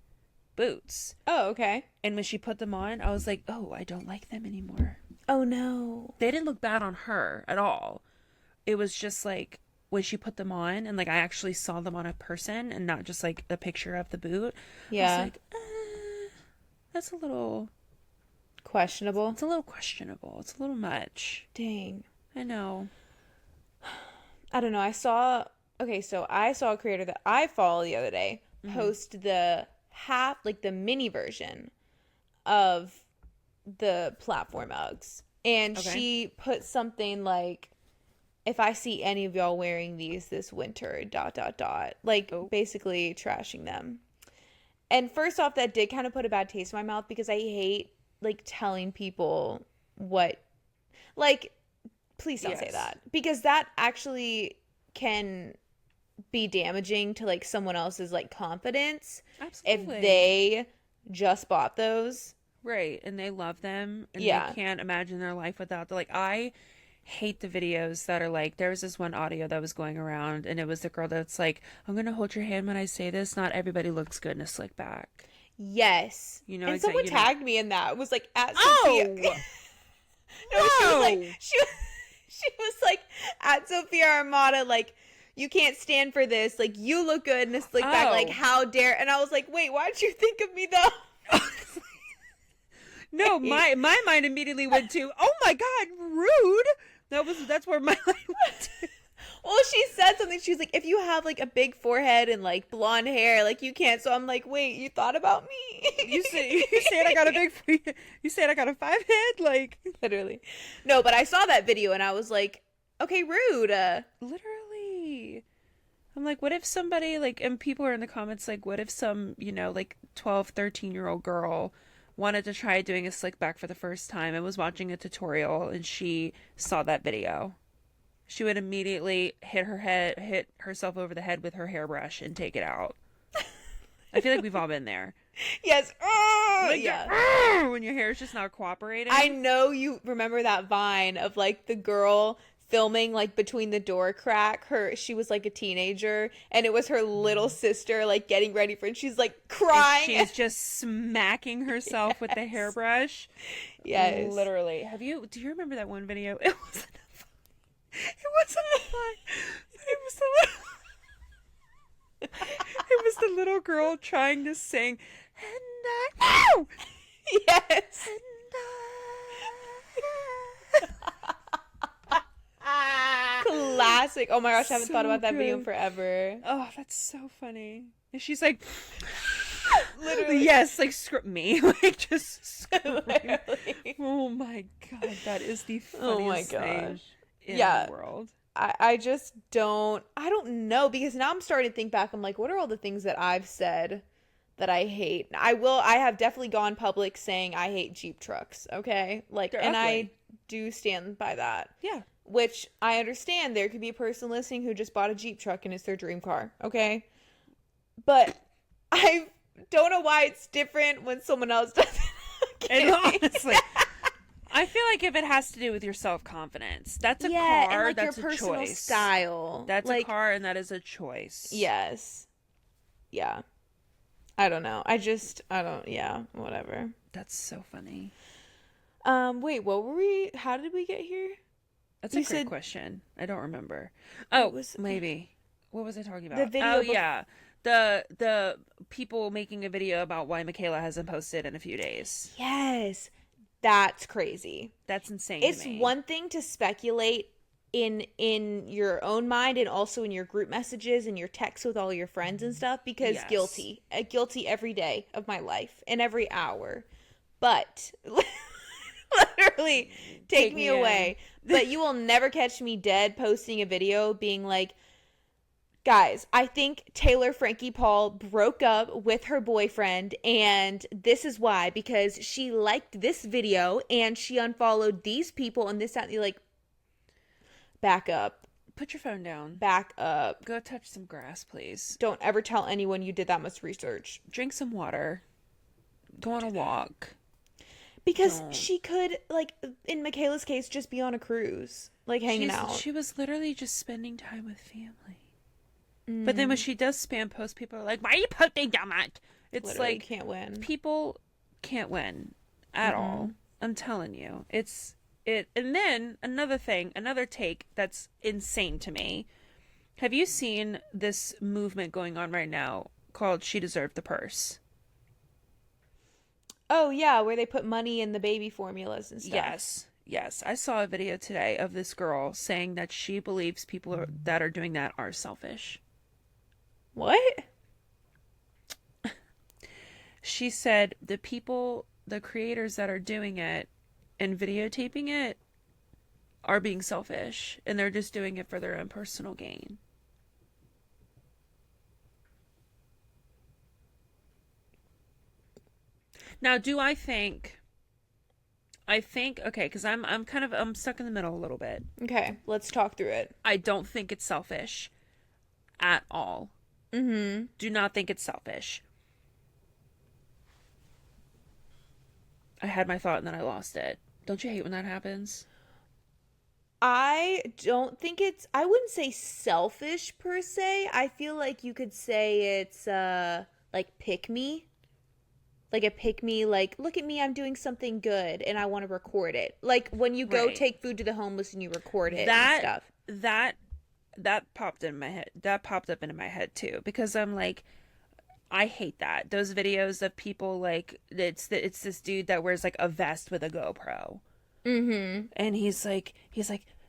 boots." Oh, okay. And when she put them on, I was like, "Oh, I don't like them anymore." Oh no. They didn't look bad on her at all. It was just like when she put them on and like I actually saw them on a person and not just like a picture of the boot. I was Yeah. like, that's Questionable. it's a little questionable. It's a little much. Dang. I know. I don't know. Okay, so I saw a creator that I follow the other day post the like the mini version of the platform Uggs. And Okay. she put something like, if I see any of y'all wearing these this winter, dot, dot, dot. Like, Oh. basically trashing them. And first off, that did kind of put a bad taste in my mouth because I hate, like, telling people what, like, please don't say Yes. that. Because that actually can be damaging to, like, someone else's, like, confidence if Absolutely. they just bought those. Right. And they love them and Yeah. they can't imagine their life without them. Like I hate the videos that are like there was this one audio that was going around and it was the girl that's like, "I'm gonna hold your hand when I say this. Not everybody looks good in a slick back." Yes. You know, And exactly. someone tagged me in that. It was like at Oh, Sophia. No, she was like whoa. she was like at Sophia Armada, like, you can't stand for this. Like, you look good in a slick back. Like, Oh. how dare? And I was like, wait, why did you think of me though? No, my mind immediately went to, "Oh my God, rude." That's where my mind went to. Well, she said something. She was like, if you have like a big forehead and like blonde hair, like you can't. So I'm like, wait, you thought about me? You said I got a you said I got a 5 head, like Literally. No, but I saw that video and I was like, okay, rude. literally. I'm like, what if somebody like, and people are in the comments like, what if some, like 12, 13-year-old girl wanted to try doing a slick back for the first time and was watching a tutorial and she saw that video? She would immediately hit herself over the head with her hairbrush and take it out. I feel like we've all been there. Yes. Oh, Like, yeah. when your hair is just not cooperating. I know you remember that Vine of like the girl filming like between the door crack. She was like a teenager and it was her little sister like getting ready for it. She's like crying. And she's just smacking herself with the hairbrush. Yes. Literally. Do you remember that one video? It wasn't fun. It was the little girl trying to sing and I know. Yes. Classic. Oh my gosh, I haven't thought So about that video in good. forever. Oh, that's so funny. And she's like, Literally. yes, like me, like just scream. Literally. Oh my God, that is the Oh my funniest thing gosh. in Yeah. the world. I just I don't know because now I'm starting to think back. I'm like, what are all the things that I've said that I hate? I have definitely gone public saying I hate Jeep trucks. Okay. Like, They're and I ugly. do stand by that, Yeah. which I understand there could be a person listening who just bought a Jeep truck and it's their dream car. Okay. But I don't know why it's different when someone else does it. And honestly, I feel like if it has to do with your self-confidence, that's a yeah, car, and like that's your a personal choice. style. That's like, a car and that is a choice. Yes. Yeah. I don't know. Yeah, whatever. That's so funny. Wait, what were we, how did we get here? That's a You great said question. I don't remember. it Oh, was maybe. What was I talking the about? Oh video yeah. The people making a video about why Michaela hasn't posted in a few days. Yes. That's crazy. That's insane to It's me. one thing to speculate in your own mind and also in your group messages and your texts with all your friends and stuff because Yes. guilty. Guilty every day of my life and every hour. But literally take Take me me in. away. But you will never catch me dead posting a video being like, guys, I think Taylor Frankie Paul broke up with her boyfriend, and this is why because she liked this video and she unfollowed these people, and this, that, and you're like, back up, Put your phone down. back up. Go touch some grass, please. Don't ever tell anyone you did that much research. Drink some water. Go on a walk. Because Don't. she could, like, in Michaela's case, just be on a cruise, like hanging out. She was literally just spending time with family. But then when Mm, she does spam posts, people are like, "Why are you posting that much?" It's literally like can't win. people can't win at all. Mm-mm. I'm telling you. It's it and then another thing, another take that's insane to me. Have you seen this movement going on right now called She Deserved the Purse? Oh, yeah, where they put money in the baby formulas and stuff. Yes. Yes, I saw a video today of this girl saying that she believes that are doing that are selfish. What? She said the creators that are doing it and videotaping it are being selfish and they're just doing it for their own personal gain. Now, do I think okay, cuz I'm kind of I'm stuck in the middle a little bit. Okay, let's talk through it. I don't think it's selfish at all. Mm-hmm. Do not think it's selfish. I had my thought and then I lost it. Don't you hate when that happens? I don't think I wouldn't say selfish per se. I feel like you could say it's like pick me. Like a pick me, like, look at me, I'm doing something good and I want to record it. Like when you go Right. take food to the homeless and you record it and That stuff. that that popped in my head. That popped up into my head too because I'm like I hate that. Those videos of people like it's this dude that wears like a vest with a GoPro. Mm-hmm. And he's like,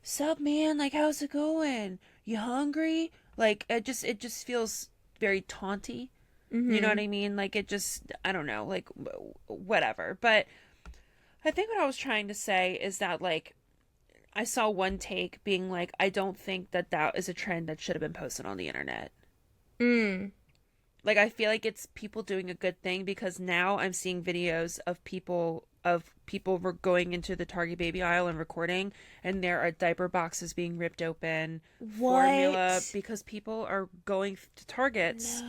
"Sup man, like how's it going? You hungry?" Like it just feels very taunty. You know Mm-hmm. what I mean? Like it just I don't know, like whatever. But I think what I was trying to say is that like I saw one take being like I don't think that that is a trend that should have been posted on the internet. Mm. Like I feel like it's people doing a good thing because now I'm seeing videos of people going into the Target baby aisle and recording and there are diaper boxes being ripped open, formula What? because people are going to Targets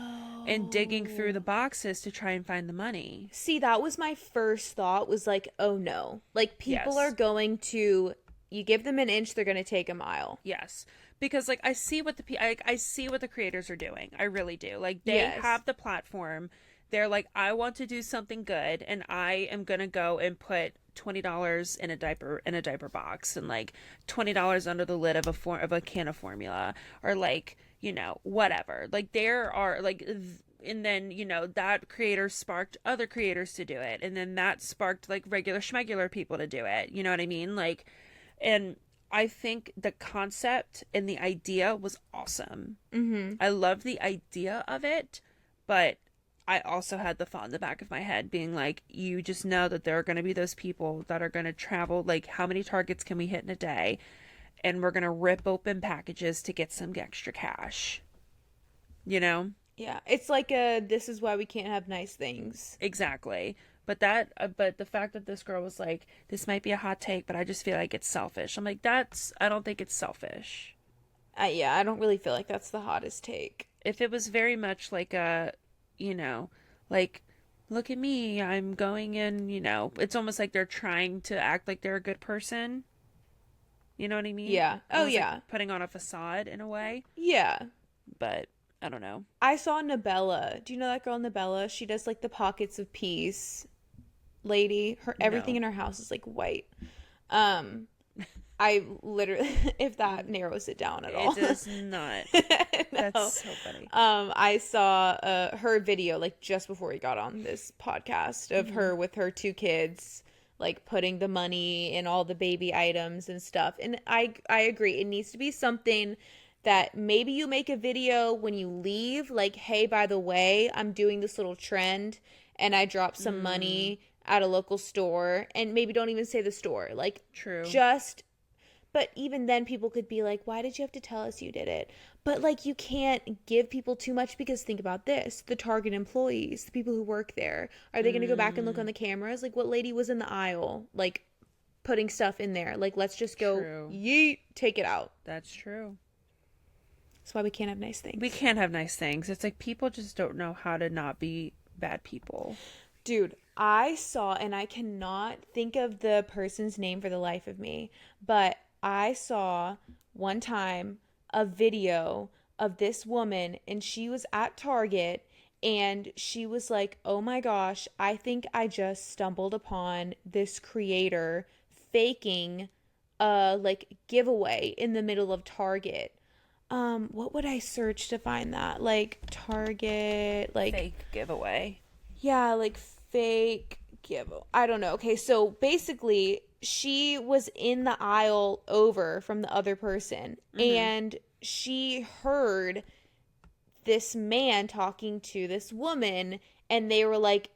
and digging through the No. boxes to try and find the money. See, that was my first thought was like, oh no. Like people are Yes. going to you give them an inch, they're going to take a mile. Yes. Because like I see what the creators are doing. I really do. Like they Yes. have the platform. They're like I want to do something good and I am going to go and put $20 in a diaper box and like $20 under the lid of a can of formula or like, whatever. Like there are like and then that creator sparked other creators to do it and then that sparked like regular schmegular people to do it, you know what I mean, like and I think the concept and the idea was awesome. Mm-hmm. I loved the idea of it, but I also had the thought in the back of my head being like, you just know that there are going to be those people that are going to travel, like, how many targets can we hit in a day? And we're going to rip open packages to get some extra cash. You know? Yeah. It's like a this is why we can't have nice things. Exactly. But the fact that this girl was like, this might be a hot take, but I just feel like it's selfish. I'm like, I don't think it's selfish. Yeah, I don't really feel like that's the hottest take. If it was very much like you know, like, look at me, I'm going in, it's almost like they're trying to act like they're a good person. You know what I mean? Yeah. Oh, Almost like yeah. putting on a facade in a way. Yeah. But I don't know. I saw Nabella. Do you know that girl Nabella? She does like the pockets of peace lady. Her everything No. in her house is like white. Um I literally, if that narrows it down at It all. does not. That's No. so funny. I saw her video like just before we got on this podcast of Hmm. her with her two kids, like putting the money in all the baby items and stuff. And I agree. It needs to be something that maybe you make a video when you leave, like, hey, by the way, I'm doing this little trend and I dropped some Mm, money at a local store, and maybe don't even say the store. Like, true. just, but even then people could be like, why did you have to tell us you did it? But like, you can't give people too much, because think about this, the Target employees, the people who work there, are they going to go back and look on Mm, the cameras? Like, what lady was in the aisle like putting stuff in there? Like, let's just go true. yeet, take it out. That's true. That's why we can't have nice We things. can't have nice things. It's like people just don't know how to not be bad people. Dude, I saw, and I cannot think of the person's name for the life of me, but I saw one time a video of this woman, and she was at Target, and she was like, oh my gosh, I think I just stumbled upon this creator faking a like giveaway in the middle of Target. What would I search to find that? Like Target, like, Fake giveaway. yeah, like fake give. I don't know. Okay, so basically, she was in the aisle over from the other person, Mm-hmm. and she heard this man talking to this woman, and they were like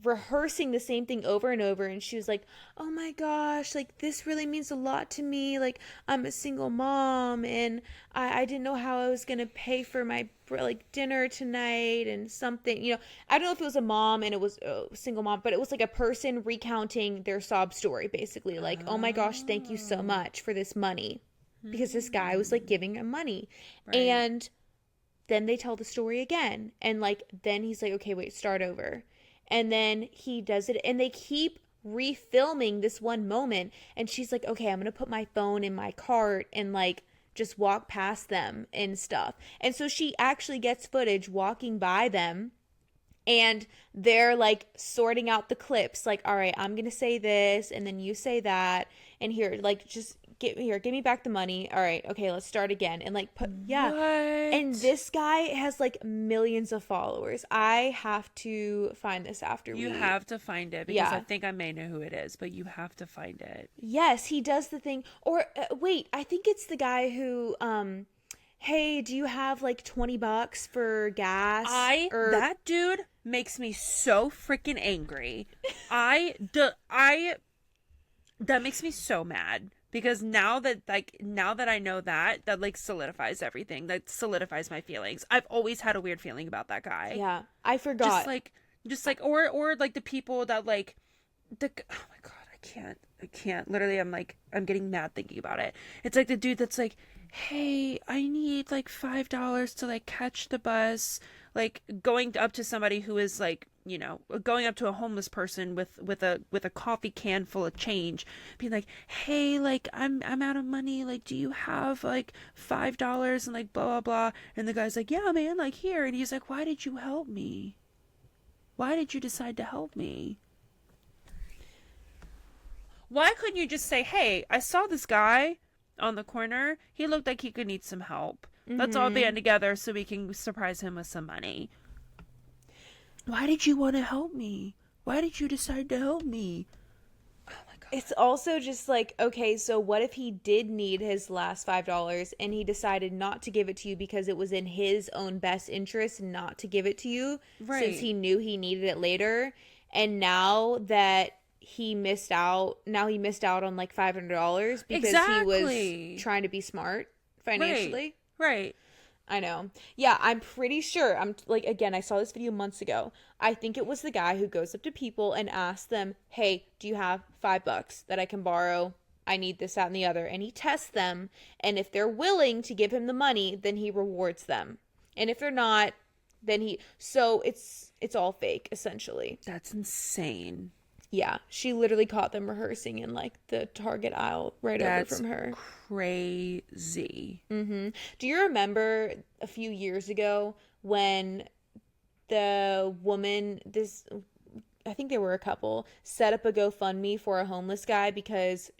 rehearsing the same thing over and over, and she was like, oh my gosh, like, this really means a lot to me, like, I'm a single mom, and I didn't know how I was gonna pay for my like dinner tonight, and something, I don't know if it was a mom and it was a single mom, but it was like a person recounting their sob story, basically, like, oh my gosh, thank you so Oh. much for this money, because this guy was like Hmm. giving him money. Right. And then they tell the story again, and like, then he's like, okay, wait, start over. And then he does it, and they keep refilming this one moment, and she's like, okay, I'm gonna put my phone in my cart and like just walk past them and stuff. And so she actually gets footage walking by them, and they're like sorting out the clips, like, all right, I'm gonna say this and then you say that, and here, like, just give me back the money, all right, okay, let's start again, and like, put, yeah. And What? this guy has like millions of followers. I have to find this after You we, have to find it because I yeah. think I may know who it is, but you have to find it. Yes, he does the thing. Or wait, I think it's the guy who hey, do you have like $20 for gas? Or That dude makes me so freaking angry. I that makes me so mad because now that I know that like solidifies everything. That solidifies my feelings. I've always had a weird feeling about that guy. yeah, I Just forgot. like just like or like the people that like oh my god, I can't literally I'm getting mad thinking about it. It's like the dude that's like, hey, I need like $5 to like catch the bus, like going up to somebody who is like, going up to a homeless person with a coffee can full of change, being like, hey, like I'm out of money, like do you have like $5 and like blah blah blah, and the guy's like, yeah man, like here, and he's like, why did you help me, why did you decide to help me? Why couldn't you just say, hey, I saw this guy on the corner. He looked like he could need some help. Let's all Mhm. band together so we can surprise him with some money. Why did you want to help me? Why did you decide to help me? Oh my It's god. also just like, okay, so what if he did need his last $5 and he decided not to give it to you because it was in his own best interest not to give it to you, since Right. he knew he needed it later, and now he missed out on like $500 because he was Exactly. trying to be smart Right. financially. Right. I know. Yeah, I'm pretty sure. I'm like, again, I saw this video months ago. I think it was the guy who goes up to people and asks them, "Hey, do you have $5 that I can borrow? I need this, that, and the other." And he tests them, and if they're willing to give him the money, then he rewards them. And if they're not, then he so it's all fake essentially. That's insane. Yeah, she literally caught them rehearsing in like the Target aisle right over That's from her. crazy. Do you remember a few years ago when the woman, this I think they were a couple, set up a GoFundMe for a homeless guy because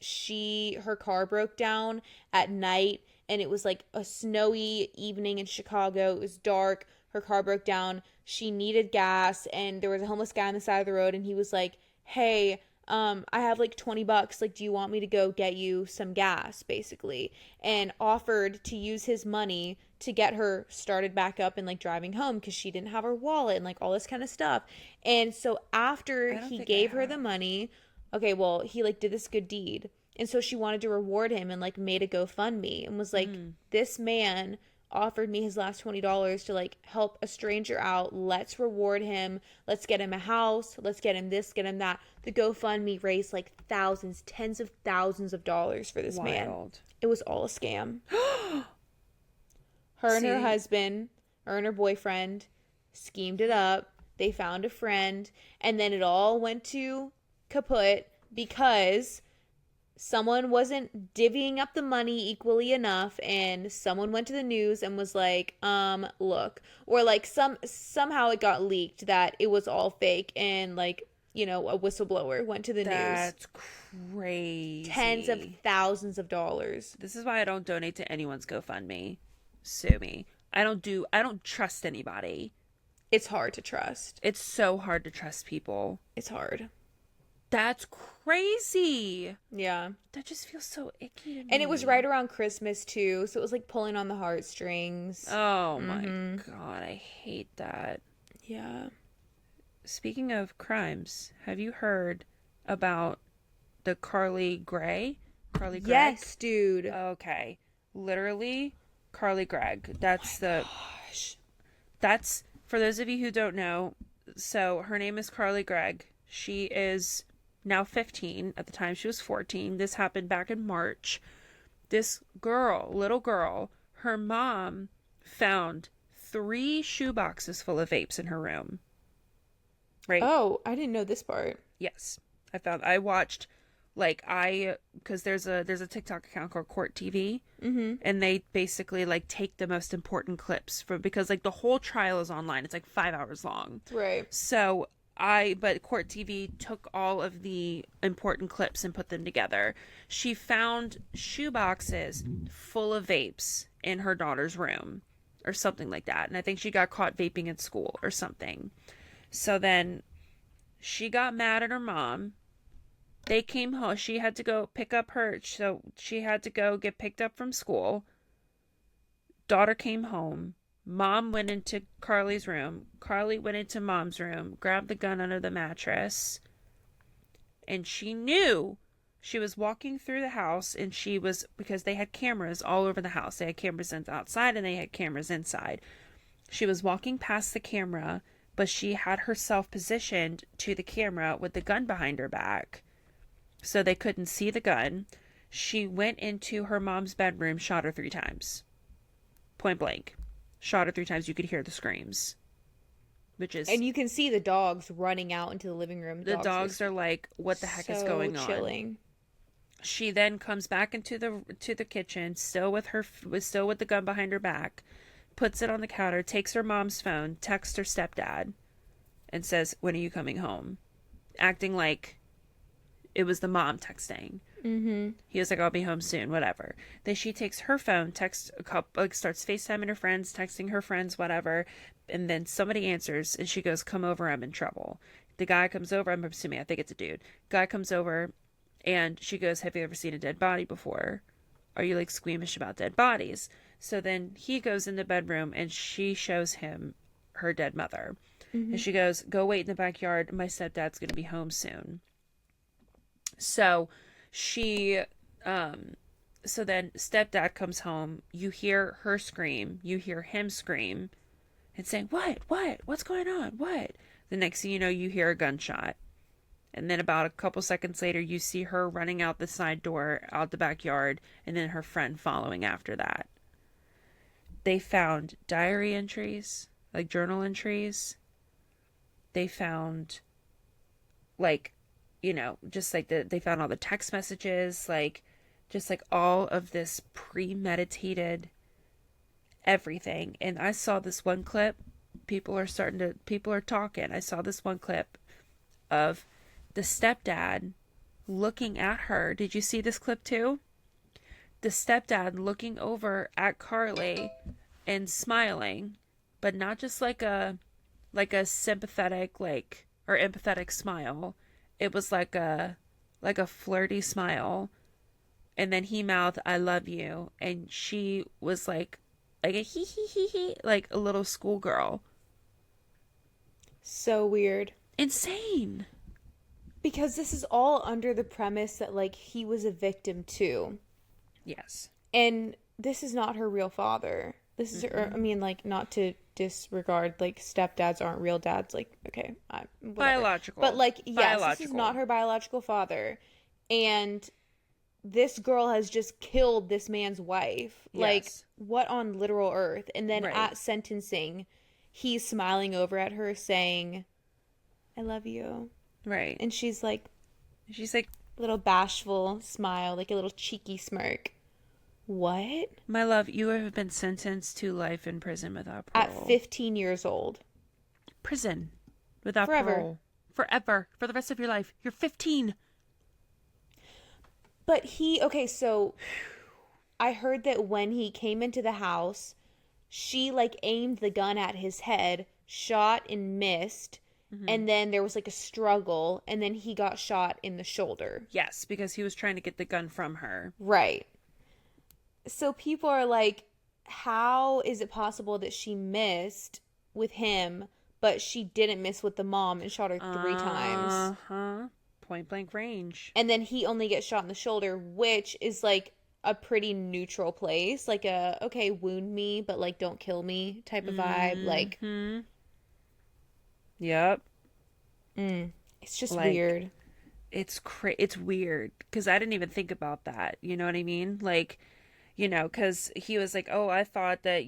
her car broke down at night, and it was like a snowy evening in Chicago. It was dark. Her car broke down. She needed gas, and there was a homeless guy on the side of the road, and he was like, "Hey, I have like $20. Like, do you want me to go get you some gas?" Basically, and offered to use his money to get her started back up and like driving home because she didn't have her wallet and like all this kind of stuff. And so after I don't he think I gave her the have. money, okay, well, he like did this good deed. And so she wanted to reward him and like made a GoFundMe and was like, Mm. this man offered me his last $20 to like help a stranger out. Let's reward him. Let's get him a house. Let's get him this, get him that. The GoFundMe raised like thousands, tens of thousands of dollars for this man. Wild. It was all a scam. Her and her See, husband, her and her boyfriend, schemed it up. They found a friend, and then it all went to kaput because someone wasn't divvying up the money equally enough, and someone went to the news and was like, look, or like somehow it got leaked that it was all fake, and like, a whistleblower went to the news. that's crazy. Tens of thousands of dollars. This is why I don't donate to anyone's GoFundMe. Sue me. I don't trust anybody. It's hard to trust. It's so hard to trust people. It's hard. That's crazy. Yeah. That just feels so icky to me. And it was right around Christmas too, so it was like pulling on the heartstrings. Oh my God, I hate that. Yeah. Speaking of crimes, have you heard about the Carly Gray? Carly Gregg? Yes, dude. Okay. Literally, Carly Gregg. That's for those of you who don't know. So her name is Carly Gregg. She is now 15. At the time, she was 14. This happened back in March. This girl, little girl, her mom found 3 shoeboxes full of vapes in her room. Right? Oh, I didn't know this part. Yes. I watched like because there's a TikTok account called Court TV, and they basically like take the most important clips from, because like the whole trial is online. It's like 5 hours long. Right. So but Court TV took all of the important clips and put them together. She found shoe boxes full of vapes in her daughter's room or something like that. And I think she got caught vaping in school or something. So then she got mad at her mom. They came home. She had to go pick up so she had to go get picked up from school. Daughter came home. Mom went into Carly's room. Carly went into mom's room, grabbed the gun under the mattress. And she knew she was walking through the house, and because they had cameras all over the house. They had cameras outside and they had cameras inside. She was walking past the camera, but she had herself positioned to the camera with the gun behind her back, so they couldn't see the gun. She went into her mom's bedroom, shot her 3 times. Point blank. Shot her 3 times. You could hear the screams. And you can see the dogs running out into the living room. The dogs are like, what the heck is going on? Chilling. She then comes back into the kitchen, still with the gun behind her back, puts it on the counter, takes her mom's phone, texts her stepdad, and says, "When are you coming home?" Acting like it was the mom texting. Mm-hmm. He was like, "I'll be home soon," whatever. Then she takes her phone, texts a couple, like starts FaceTiming her friends, texting her friends, whatever. And then somebody answers, and she goes, "Come over, I'm in trouble." The guy comes over. I'm assuming, I think it's a dude. Guy comes over, and she goes, "Have you ever seen a dead body before? Are you like squeamish about dead bodies?" So then he goes in the bedroom, and she shows him her dead mother. Mm-hmm. And she goes, "Go wait in the backyard. My stepdad's going to be home soon." So she, so then stepdad comes home. You hear her scream. You hear him scream and say, what's going on? What? The next thing you know, you hear a gunshot. And then about a couple seconds later, you see her running out the side door, out the backyard, and then her friend following after that. They found diary entries, like journal entries. They found, like, just like they found all the text messages, like, just like all of this premeditated everything. And I saw this one clip. People are talking. I saw this one clip of the stepdad looking at her. Did you see this clip too? The stepdad looking over at Carly and smiling, but not just like a sympathetic or empathetic smile. It was like a flirty smile. And then he mouthed, "I love you." And she was like a hee hee hee hee, like a little schoolgirl. So weird. Insane. Because this is all under the premise that, like, he was a victim too. Yes. And this is not her real father. This is her, I mean, like, not to disregard, like, stepdads aren't real dads. Like, okay, whatever. Biological. But, like, yes, Biological. this is not her biological father. And this girl has just killed this man's wife. Yes. Like, what on literal earth? And then Right. at sentencing, he's smiling over at her saying, "I love you." Right. And she's like, She's like, little bashful smile, like a little cheeky smirk. What? "My love, you have been sentenced to life in prison without parole." At 15 years old. Prison without Forever. parole. Forever. For the rest of your life. You're 15. But okay, so I heard that when he came into the house, she like aimed the gun at his head, shot and missed, and then there was like a struggle, and then he got shot in the shoulder. Yes, because he was trying to get the gun from her. Right. So people are like, how is it possible that she missed with him, but she didn't miss with the mom and shot her 3 times? Uh-huh. Point blank range. And then he only gets shot in the shoulder, which is like a pretty neutral place. Like okay, wound me, but like don't kill me type of vibe. Like, Yep. it's just Like, weird. It's weird because I didn't even think about that. You know what I mean? Like, because he was like, "Oh, I thought that,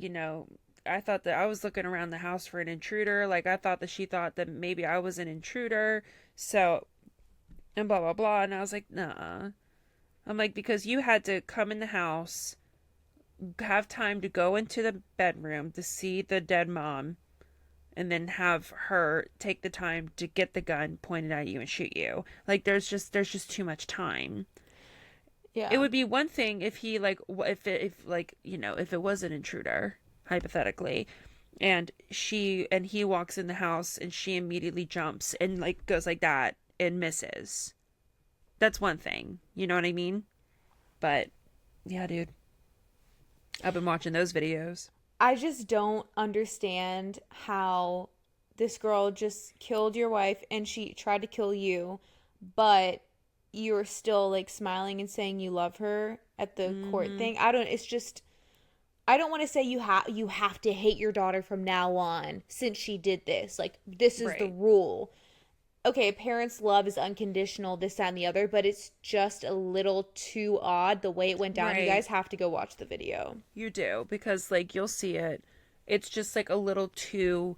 I thought that I was looking around the house for an intruder. Like, I thought that she thought that maybe I was an intruder. So, and blah, blah, blah." And I was like, "Nah." I'm like, because you had to come in the house, have time to go into the bedroom to see the dead mom, and then have her take the time to get the gun pointed at you and shoot you. Like, there's just too much time. Yeah. It would be one thing if he if it was an intruder, hypothetically, and he walks in the house and she immediately jumps and like goes like that and misses. That's one thing. You know what I mean? But yeah, dude. I've been watching those videos. I just don't understand how this girl just killed your wife and she tried to kill you, but you're still like smiling and saying you love her at the court thing. It's just, I don't want to say you have to hate your daughter from now on since she did this. Like, this is the Right. rule. Okay, a parent's love is unconditional, this, that, and the other, but it's just a little too odd the way it went down. Right. You guys have to go watch the video. You do, because like you'll see it. It's just like a little too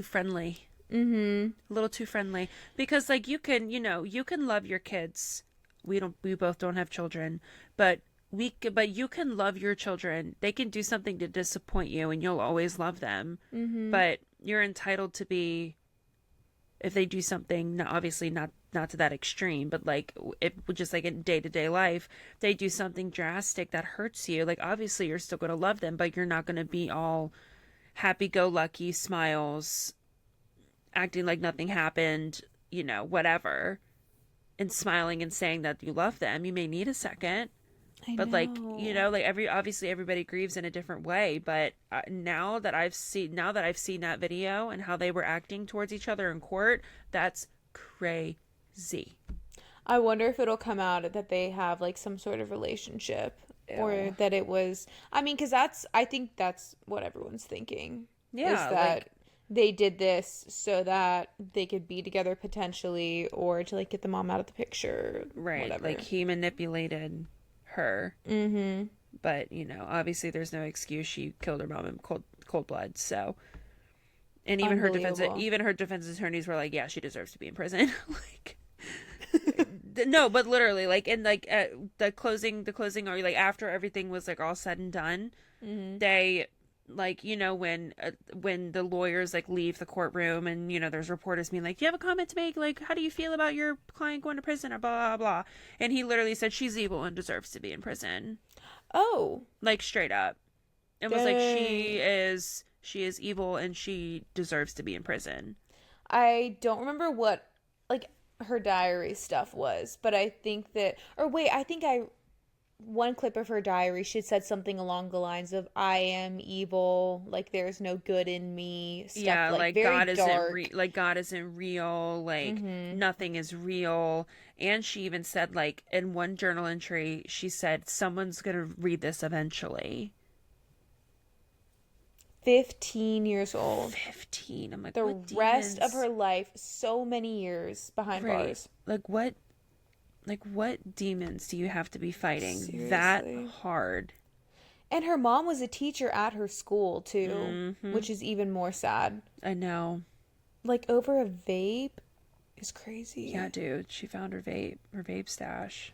friendly. A little too friendly. Because like you can love your kids. We both don't have children, but you can love your children. They can do something to disappoint you and you'll always love them. But you're entitled to be, if they do something, obviously not to that extreme, but like if just like in day-to-day life, they do something drastic that hurts you, like obviously you're still going to love them, but you're not going to be all happy-go-lucky smiles, acting like nothing happened, whatever, and smiling and saying that you love them. You may need a second. But like, obviously everybody grieves in a different way, but now that I've seen that video and how they were acting towards each other in court, that's crazy. I wonder if it'll come out that they have like some sort of relationship. Ew. Or that it was, I mean, because I think that's what everyone's thinking. Yeah, is that they did this so that they could be together potentially, or to like get the mom out of the picture. Right. Whatever. Like he manipulated her. Mm-hmm. But, obviously there's no excuse. She killed her mom in cold blood. So, and even her defense attorneys were like, yeah, she deserves to be in prison. Like, no, but literally, like, in like the closing, or like after everything was like all said and done, they like, when the lawyers like leave the courtroom, and there's reporters being like, "Do you have a comment to make? Like, how do you feel about your client going to prison?" or blah blah blah. And he literally said she's evil and deserves to be in prison. Oh, Like, straight up. And was like, she dang. is she is evil and she deserves to be in prison. I don't remember what like her diary stuff was, but I think that or wait, I think I one clip of her diary she had said something along the lines of I am evil, like there's no good in me, stuff Yeah, like like very dark. God isn't real, like Mhm. nothing is real. And she even said, like, in one journal entry, she said someone's gonna read this eventually. 15 years old. 15. I'm like, The what rest of demons? her life, so many years behind Right. bars. Like what demons do you have to be fighting that Seriously. hard? And her mom was a teacher at her school too, Mm-hmm. which is even more sad. I know. Like over a vape is Yeah, crazy. dude. She found her vape stash.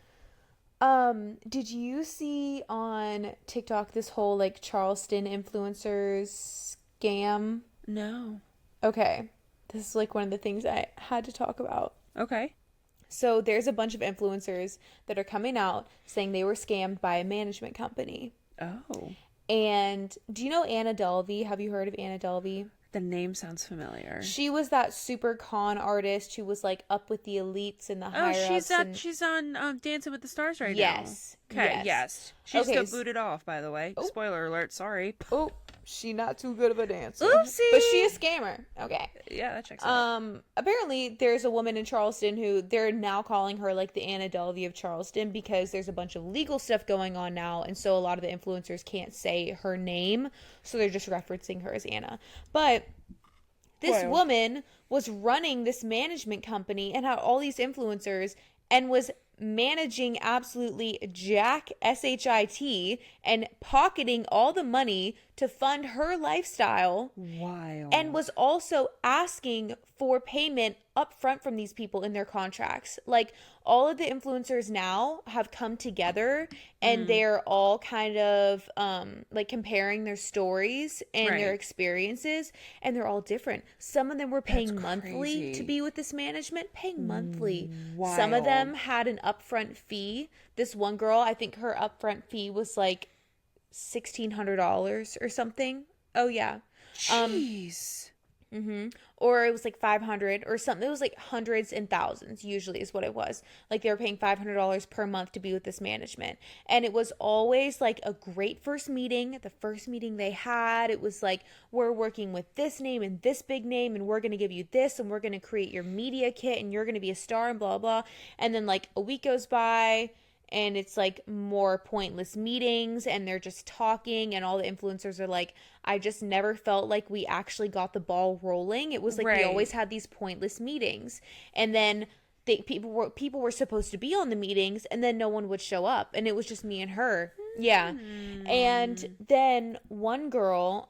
Did you see on TikTok this whole like Charleston influencers scam? No. Okay. This is like one of the things I had to talk about. Okay. So there's a bunch of influencers that are coming out saying they were scammed by a management company. Oh. And do you know Anna Delvey? Have you heard of Anna Delvey? The name sounds familiar. She was that super con artist who was like up with the elites and the Oh, higher ups and she's on Dancing with the Stars right now. yes, Okay, yes. yes. She just Okay. got booted off, by the way. Oh, Spoiler alert, sorry. oh, she not too good of a dancer, but she Oopsie. a scammer. Okay. Yeah, that checks out. Apparently there's a woman in Charleston who they're now calling her like the Anna Delvey of Charleston because there's a bunch of legal stuff going on now, and so a lot of the influencers can't say her name, so they're just referencing her as Anna. But this Wild. woman was running this management company and had all these influencers and was managing absolutely jack shit and pocketing all the money to fund her lifestyle and Wild. was also asking for payment upfront from these people in their contracts. Like all of the influencers now have come together and Mm, they're all kind of like comparing their stories and their right. experiences, and they're all different. Some of them were That's paying monthly to crazy. be with this management, paying monthly. Some of them Wild. had an upfront fee. This one girl, I think her upfront fee was like $1,600 or something. Oh yeah. Um Jeez. or it was like 500 or something. It was like hundreds and thousands usually is what it was. Like they were paying $500 per month to be with this management. And it was always like a great first meeting. The first meeting they had, it was like, we're working with this name and this big name, and we're going to give you this, and we're going to create your media kit, and you're going to be a star, and blah blah. And then like a week goes by, and it's like more pointless meetings, and they're just talking, and all the influencers are like, I just never felt like we actually got the ball rolling. It was like we always Right. had these pointless meetings, and then people were supposed to be on the meetings, and then no one would show up, and it was just me and her. Yeah. And Hmm. then one girl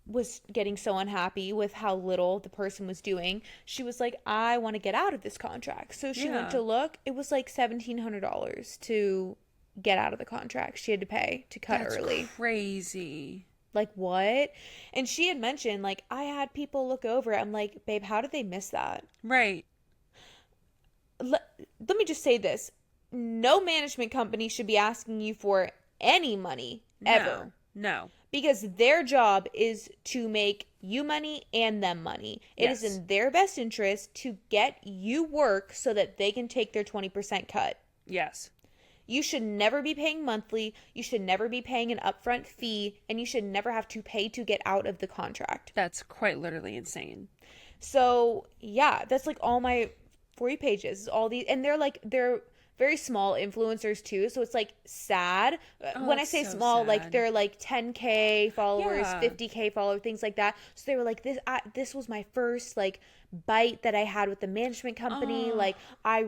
was getting so unhappy with how little the person was doing. She was like, I want to get out of this contract. So she went Yeah. to look. It was like $1,700 to get out of the contract. She had to pay to cut That's early. crazy. Like, what? And she had mentioned, like, I had people look over it. I'm like, babe, how did they miss that? Right. Let me just say this. No management company should be asking you for any money No. ever, No. because their job is to make you money and them money. It is Yes. in their best interest to get you work so that they can take their 20% cut. Yes. You should never be paying monthly. You should never be paying an upfront fee, and you should never have to pay to get out of the contract. That's quite literally insane. So, yeah, that's like all my For You pages, all these, and they're very small influencers too. So it's like sad. Oh, When I that's say so small, like sad. they're like 10K followers, Yeah. 50K followers, things like that. So they were like, this was my first like bite that I had with the management company. Oh, Like I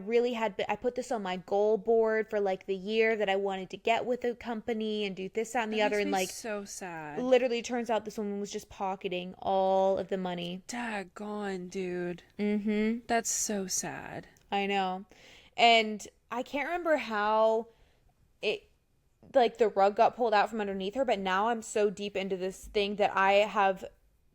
put this on my goal board for like the year that I wanted to get with the company and do this, that, and that the other. makes And me like so sad. literally turns out this woman was just pocketing all of the money. Daggone, dude. Mm-hmm. That's so sad. I know. And I can't remember how it like the rug got pulled out from underneath her, but now I'm so deep into this thing that I have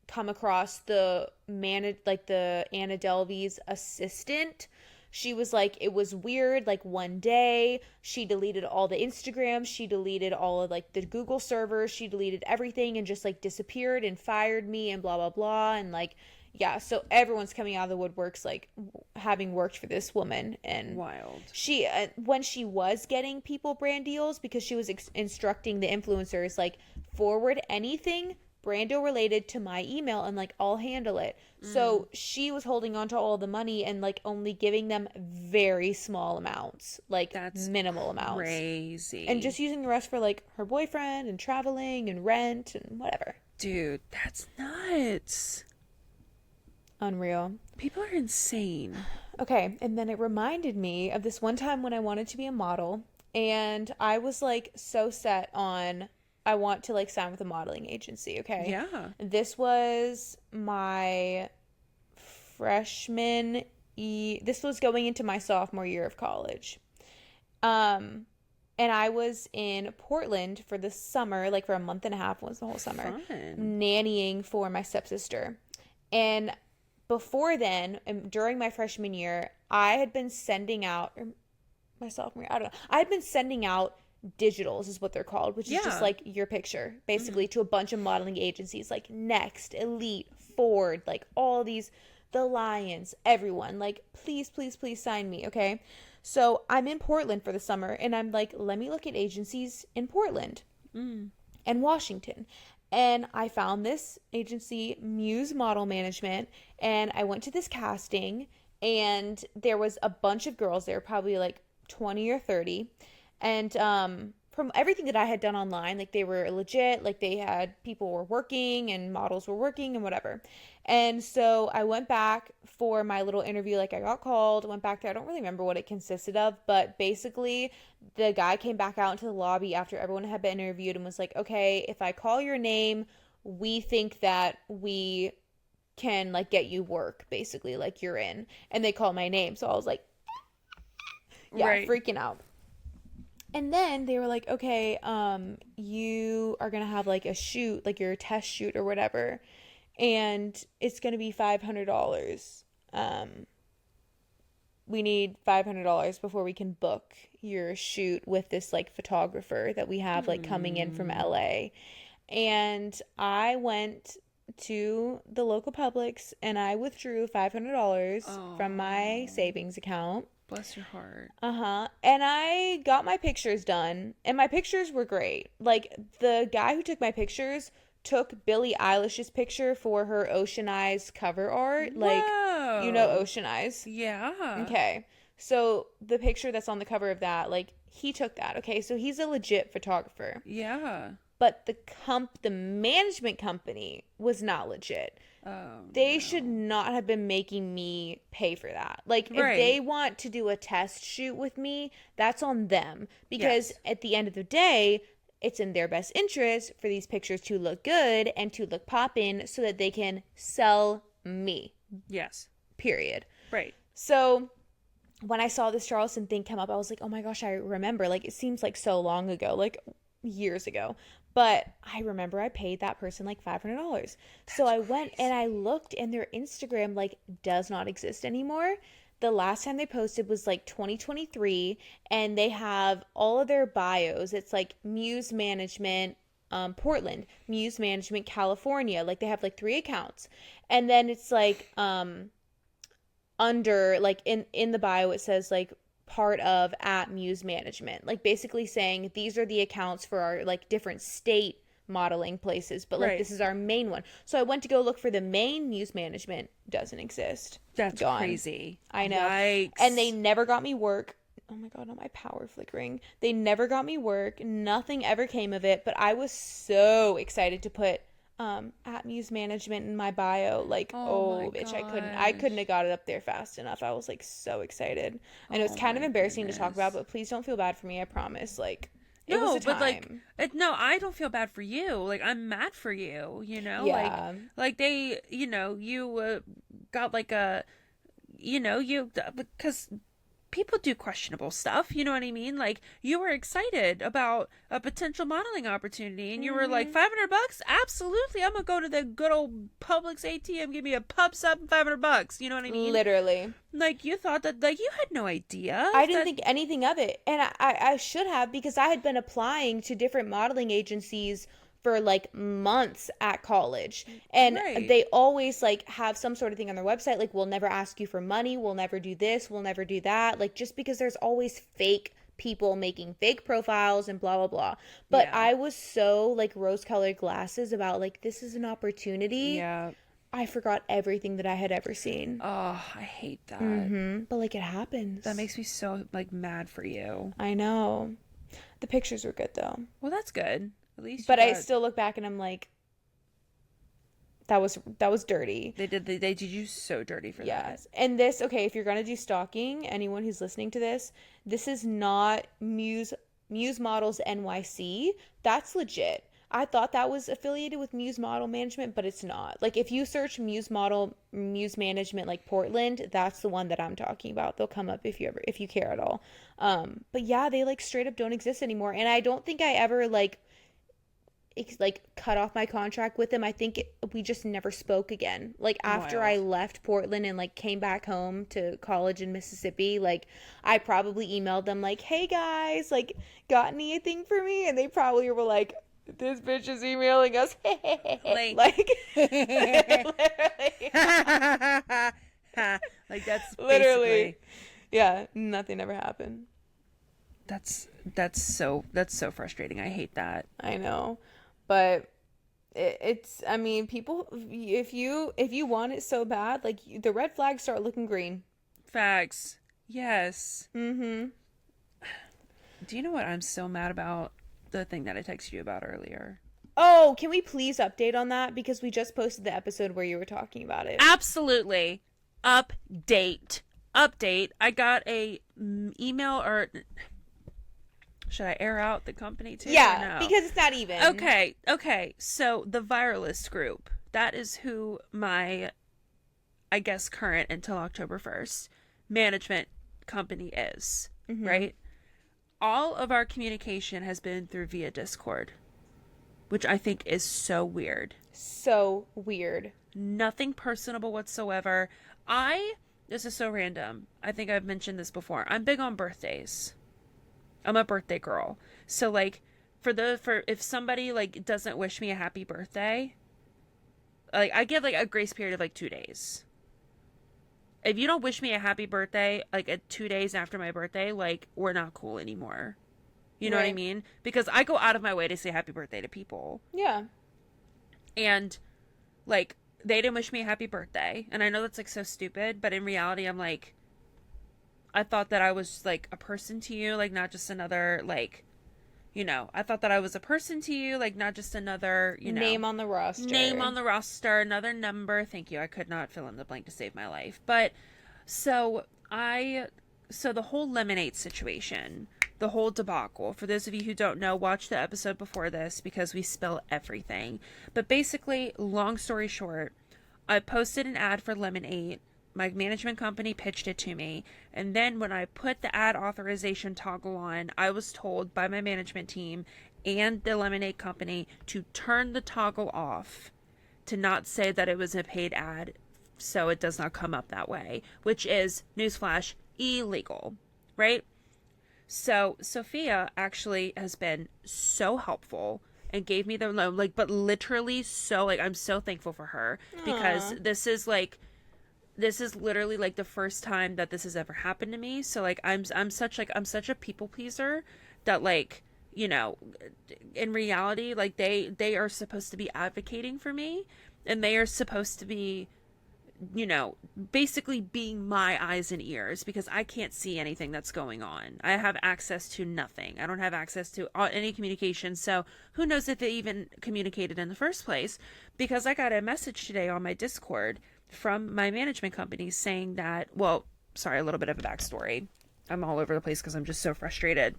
come across the Anna Delvey's assistant. She was like, it was weird. Like one day, she deleted all the Instagram, she deleted all of like the Google servers, she deleted everything and just like disappeared and fired me and blah blah blah. And like, yeah, so everyone's coming out of the woodworks like having worked for this woman. And Wild. she when she was getting people brand deals, because she was instructing the influencers like, forward anything Brando related to my email and like I'll handle it. So she was holding on to all the money and like only giving them very small amounts, like That's minimal amounts. crazy. And just using the rest for like her boyfriend and traveling and rent and whatever. Dude, that's nuts. Unreal. People are insane. Okay, and then it reminded me of this one time when I wanted to be a model, and I was like so set on I want to like sign with a modeling agency, okay? Yeah. This was my this was going into my sophomore year of college. And I was in Portland for the summer, like for a month and a half was the whole summer, Fun. nannying for my stepsister. And before then, during my freshman year, I had been sending out, or my sophomore year, I don't know, I had been sending out digitals is what they're called, which is just Yeah. like your picture basically to a bunch of modeling agencies like Next, Elite, Ford, like all these, the Lions, everyone, like please please please sign me, okay? So I'm in Portland for the summer and I'm like, let me look at agencies in Portland and Washington. And I found this agency, Muse Model Management, and I went to this casting and there was a bunch of girls there, probably like 20 or 30. And from everything that I had done online, like they were legit, like they had people were working and models were working and whatever. And so I went back for my little interview, like I got called, went back there. I don't really remember what it consisted of, but basically the guy came back out into the lobby after everyone had been interviewed and was like, okay, if I call your name, we think that we can like get you work, basically, like you're in. And they called my name. So I was like, yeah, Right. freaking out. And then they were like, okay, you are gonna have like a shoot, like your test shoot or whatever, and it's gonna be $500. We need $500 before we can book your shoot with this like photographer that we have like coming in from LA. And I went to the local Publix and I withdrew $500 from my savings account. Bless your heart. Uh-huh. And I got my pictures done, and my pictures were great. Like, the guy who took my pictures took Billie Eilish's picture for her Ocean Eyes cover art. Like, you know Whoa. Ocean Eyes. Yeah. Okay. So, the picture that's on the cover of that, like, he took that. Okay, so he's a legit photographer. Yeah. But the management company was not legit. Oh, They should not have been making me pay for that. Like, if Right. they want to do a test shoot with me, that's on them. Because Yes. at the end of the day, it's in their best interest for these pictures to look good and to look poppin' so that they can sell me. Yes. Period. Right. So when I saw this Charleston thing come up, I was like, oh my gosh, I remember. Like, it seems like so long ago, like years ago. But I remember I paid that person like $500. So I went and I looked, and their Instagram like does not exist anymore. The last time they posted was like 2023, and they have all of their bios. It's like Muse Management, Portland, Muse Management, California. Like they have like 3 accounts. And then it's like under like in the bio it says like part of at Muse Management, like basically saying these are the accounts for our like different state modeling places, but like Right. this is our main one. So I went to go look for the main Muse Management, doesn't exist. That's Gone. crazy. I know. Yikes. And they never got me work. Oh my god, not my power flickering. They never got me work. Nothing ever came of it, but I was so excited to put at Muse Management in my bio. Like, Oh my bitch, I couldn't gosh. have got it up there fast enough. I was like so excited. I know it's Oh kind of my embarrassing to talk about, goodness. but please don't feel bad for me, I promise. Like, it was No, a but like, time. no, I don't feel bad for you. Like, I'm mad for you. You know, Yeah. like they, you know, you got like a, you know, you because people do questionable stuff. You know what I mean? Like, you were excited about a potential modeling opportunity, and you were like, Mm-hmm. $500? Absolutely. I'm gonna go to the good old Publix ATM, give me a pub sub and $500. You know what I mean? Literally. Like, you thought that, like, you had no idea I didn't that. think anything of it. And I should have, because I had been applying to different modeling agencies for like months at college. And Right. they always like have some sort of thing on their website like, we'll never ask you for money, we'll never do this, we'll never do that. Like, just because there's always fake people making fake profiles and blah blah blah. But Yeah. I was so like rose-colored glasses about like, this is an opportunity. Yeah. I forgot everything that I had ever seen. Oh, I hate that. But like, it happens. That makes me so, like, mad for you. I know. The pictures were good though. Well, that's good. At least you But I got. still look back and I'm like, that was dirty. They did you so dirty for that. Yes. And this, okay, if you're gonna do stalking, anyone who's listening to this is not Muse Models NYC. That's legit. I thought that was affiliated with Muse Model Management, but it's not. Like, if you search Muse Management, like Portland, that's the one that I'm talking about. They'll come up if you care at all. But yeah, they like straight up don't exist anymore. And I don't think I ever like cut off my contract with them. I think we just never spoke again. Like, after I Wild. left Portland and like came back home to college in Mississippi, like I probably emailed them like, "Hey guys, like, got anything for me?" And they probably were like, "This bitch is emailing us." Like, Like, like, that's literally. basically. Yeah, nothing ever happened. That's so frustrating. I hate that. I know, but it's, I mean, people, if you want it so bad, like, the red flags start looking green. Facts. Yes. Mm-hmm. Do you know what I'm so mad about? The thing that I texted you about earlier. Oh, can we please update on that? Because we just posted the episode where you were talking about it. Absolutely. Update. Update. I got a email, or should I air out the company too? Yeah, Or no? because it's not even. Okay. So the Viralist group, that is who my, I guess, current until October 1st management company is, right? All of our communication has been through via Discord, which I think is so weird. So weird. Nothing personable whatsoever. This is so random. I think I've mentioned this before. I'm big on birthdays. I'm a birthday girl. So, like, for if somebody like doesn't wish me a happy birthday, like, I give like a grace period of like 2 days. If you don't wish me a happy birthday like at 2 days after my birthday, like, we're not cool anymore. You know what I Right. mean? Because I go out of my way to say happy birthday to people. Yeah. And like, they didn't wish me a happy birthday. And I know that's like so stupid, but in reality, I'm like, I thought that I was like a person to you, like, not just another, like, I thought that I was a person to you, like, not just another, Name on the roster. name on the roster, another number. Thank you. I could not fill in the blank to save my life. But so the whole lemonade situation, the whole debacle, for those of you who don't know, watch the episode before this because we spill everything. But basically, long story short, I posted an ad for Lemonade. My management company pitched it to me. And then when I put the ad authorization toggle on, I was told by my management team and the Lemonade company to turn the toggle off, to not say that it was a paid ad, so it does not come up that way, which is, newsflash, illegal, right? So Sophia actually has been so helpful and gave me the loan, like, but literally so, like, I'm so thankful for her because this is literally like the first time that this has ever happened to me. So like, I'm such a people pleaser that, like, in reality, like, they are supposed to be advocating for me, and they are supposed to be, basically being my eyes and ears, because I can't see anything that's going on. I have access to nothing. I don't have access to any communication. So who knows if they even communicated in the first place? Because I got a message today on my Discord from my management company saying that, well, sorry, a little bit of a backstory. I'm all over the place because I'm just so frustrated.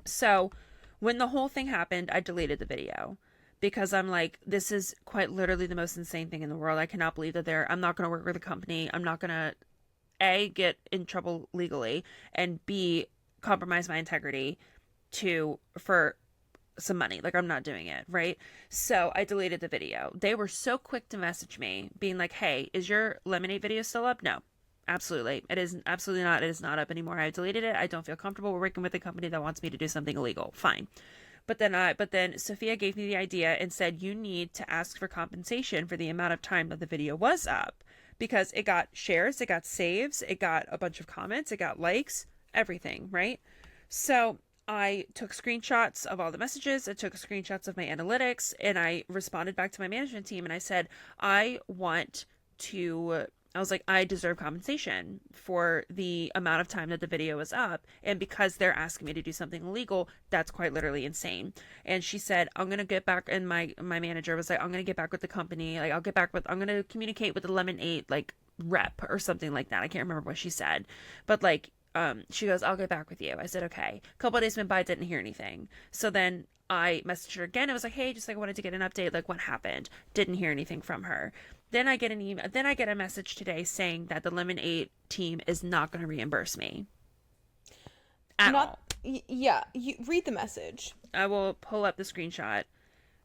So when the whole thing happened, I deleted the video because I'm like, this is quite literally the most insane thing in the world. I cannot believe that I'm not going to work with the company. I'm not going to A, get in trouble legally, and B, compromise my integrity for some money. Like, I'm not doing it, right? So I deleted the video. They were so quick to message me being like, hey, is your lemonade video still up? No, absolutely. It is absolutely not. It is not up anymore. I deleted it. I don't feel comfortable working with a company that wants me to do something illegal. Fine. But then Sophia gave me the idea and said, you need to ask for compensation for the amount of time that the video was up, because it got shares, it got saves, it got a bunch of comments, it got likes, everything, right? So I took screenshots of all the messages, I took screenshots of my analytics, and I responded back to my management team and I said, I was like, I deserve compensation for the amount of time that the video was up. And because they're asking me to do something illegal, that's quite literally insane. And she said, I'm going to get back. And my manager was like, I'm going to get back with the company. Like, I'm going to communicate with the Lemon 8, like, rep or something like that. I can't remember what she said. But, like, she goes, I'll get back with you. I said, okay. A couple of days went by, didn't hear anything. So then I messaged her again. It was like, hey, just like I wanted to get an update. Like, what happened? Didn't hear anything from her. Then I get an email. Then I get a message today saying that the Lemon 8 team is not going to reimburse me at all. Yeah, you read the message. I will pull up the screenshot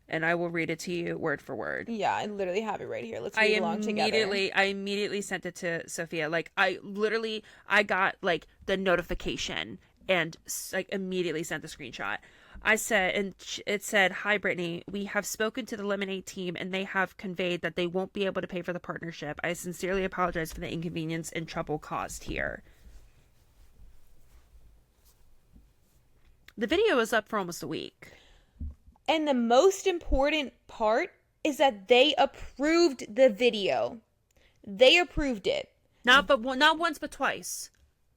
and I will read it to you word for word. Yeah, I literally have it right here. Let's read along together. I immediately sent it to Sophia. Like, I got like the notification and like immediately sent the screenshot. I said, and it said, hi, Brittany, we have spoken to the Lemonade team and they have conveyed that they won't be able to pay for the partnership. I sincerely apologize for the inconvenience and trouble caused here. The video is up for almost a week. And the most important part is that they approved the video. They approved it. Not once, but twice.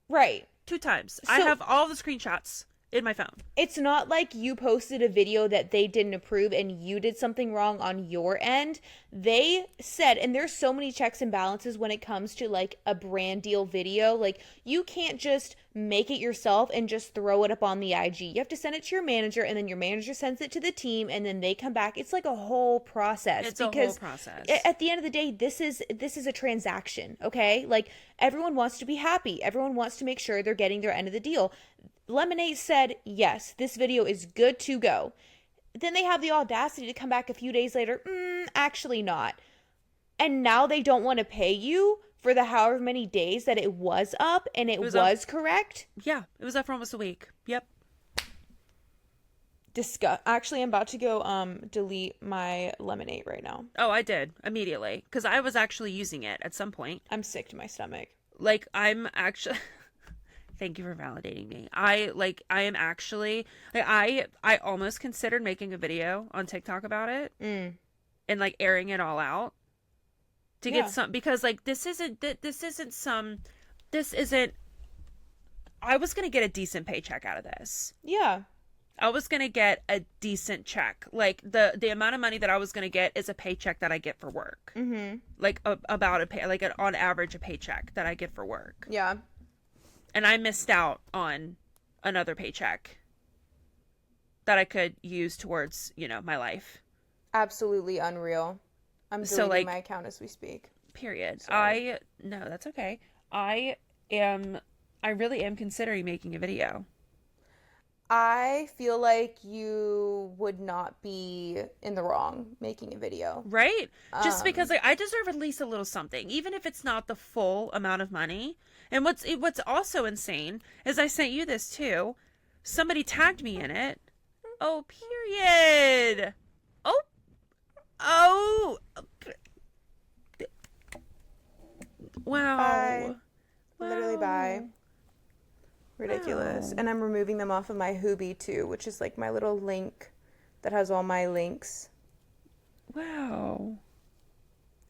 Right. 2 times. I have all the screenshots in my phone. It's not like you posted a video that they didn't approve and you did something wrong on your end. They said, and there's so many checks and balances when it comes to like a brand deal video. Like, you can't just make it yourself and just throw it up on the IG. You have to send it to your manager, and then your manager sends it to the team, and then they come back. It's like a whole process. It's a whole process. At the end of the day, this is a transaction, okay? Like, everyone wants to be happy. Everyone wants to make sure they're getting their end of the deal. Lemonade said, yes, this video is good to go. Then they have the audacity to come back a few days later, actually not. And now they don't want to pay you for the however many days that it was up and it was correct? Yeah, it was up for almost a week. Yep. Actually, I'm about to go delete my Lemonade right now. Oh, I did immediately because I was actually using it at some point. I'm sick to my stomach. Like, I'm actually... Thank you for validating me. I am actually... Like, I almost considered making a video on TikTok about it and, like, airing it all out to get some... Because, like, this isn't... I was going to get a decent paycheck out of this. Yeah. I was going to get a decent check. Like, the amount of money that I was going to get is a paycheck that I get for work. Mm-hmm. Like, on average, a paycheck that I get for work. Yeah. And I missed out on another paycheck that I could use towards, my life. Absolutely unreal. I'm deleting my account as we speak. Period. Sorry. No, that's okay. I really am considering making a video. I feel like you would not be in the wrong making a video. Right? Just because I deserve at least a little something, even if it's not the full amount of money. And what's also insane is I sent you this too. Somebody tagged me in it. Oh, period. Oh. Wow. Bye. Literally bye. Ridiculous. Wow. And I'm removing them off of my Hoobie too, which is like my little link that has all my links. Wow.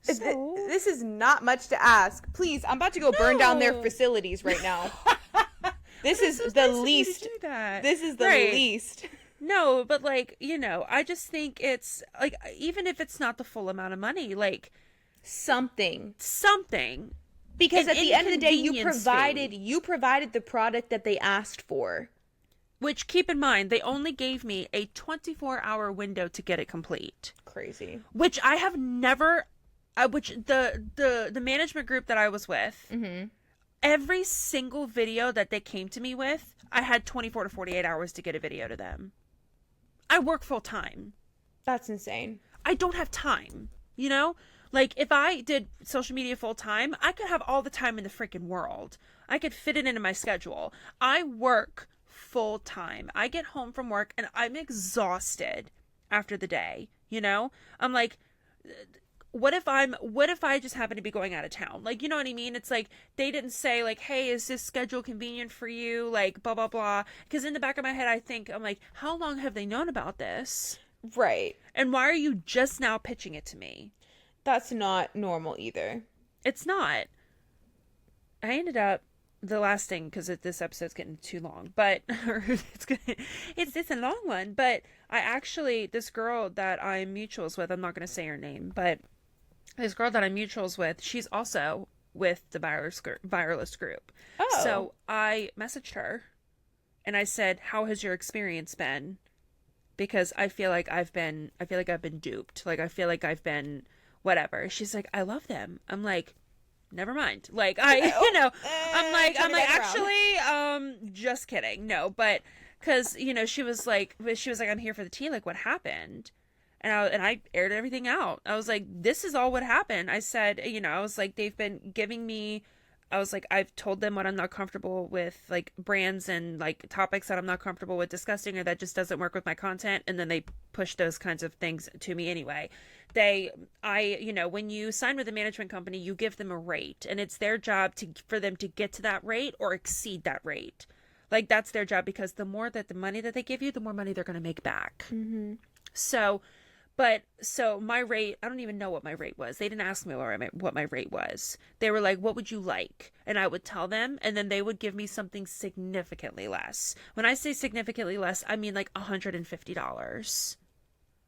So... This is not much to ask. Please, I'm about to go burn down their facilities right now. This is the least. This is the least. No, but like, I just think it's like, even if it's not the full amount of money, like something. Because at the end of the day, you provided the product that they asked for. Which, keep in mind, they only gave me a 24-hour window to get it complete. Crazy. Which I have never... which the management group that I was with, Every single video that they came to me with, I had 24 to 48 hours to get a video to them. I work full time. That's insane. I don't have time, you know? Like, if I did social media full time, I could have all the time in the freaking world. I could fit it into my schedule. I work full time. I get home from work and I'm exhausted after the day, you know? I'm like, what if I just happen to be going out of town? Like, you know what I mean? It's like they didn't say like, "Hey, is this schedule convenient for you?" like blah blah blah, because in the back of my head I'm like, "How long have they known about this? Right. And why are you just now pitching it to me?" That's not normal either. It's not. I ended up the last thing because this episode's getting too long, but it's a long one. But I actually this girl that I'm mutuals with, I'm not going to say her name, but this girl that I'm mutuals with, she's also with the wireless group. Oh. So I messaged her and I said, "How has your experience been?" Because I feel like I've been duped. Like I feel like I've been whatever. She's like, "I love them." I'm like, never mind. Like I'm like actually, just kidding. No, but because she was like, "I'm here for the tea. Like, what happened?" And I aired everything out. I was like, "This is all what happened." I said, I was like, they've been giving me. I was like, I've told them what I'm not comfortable with, like brands and like topics that I'm not comfortable with discussing or that just doesn't work with my content. And then they push those kinds of things to me anyway. When you sign with a management company, you give them a rate and it's their job for them to get to that rate or exceed that rate. Like that's their job because the more that the money that they give you, the more money they're going to make back. Mm-hmm. So my rate, I don't even know what my rate was. They didn't ask me what my rate was. They were like, "What would you like?" And I would tell them, and then they would give me something significantly less. When I say significantly less, I mean like $150.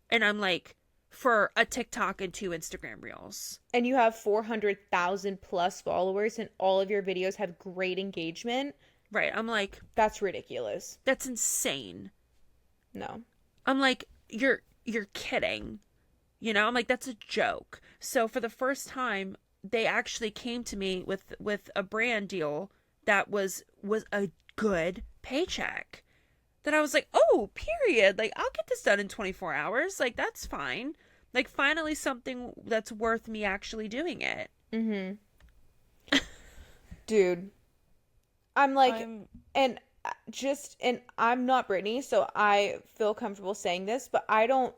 And I'm like, for a TikTok and 2 Instagram reels. And you have 400,000 plus followers and all of your videos have great engagement. Right. I'm like, that's ridiculous. That's insane. No. I'm like, you're kidding. I'm like, that's a joke. So for the first time, they actually came to me with a brand deal that was a good paycheck. That I was like, "Oh, period. Like, I'll get this done in 24 hours. Like, that's fine. Like, finally something that's worth me actually doing it." Mm-hmm. Dude. I'm like, and I'm not Brittany, so I feel comfortable saying this, but I don't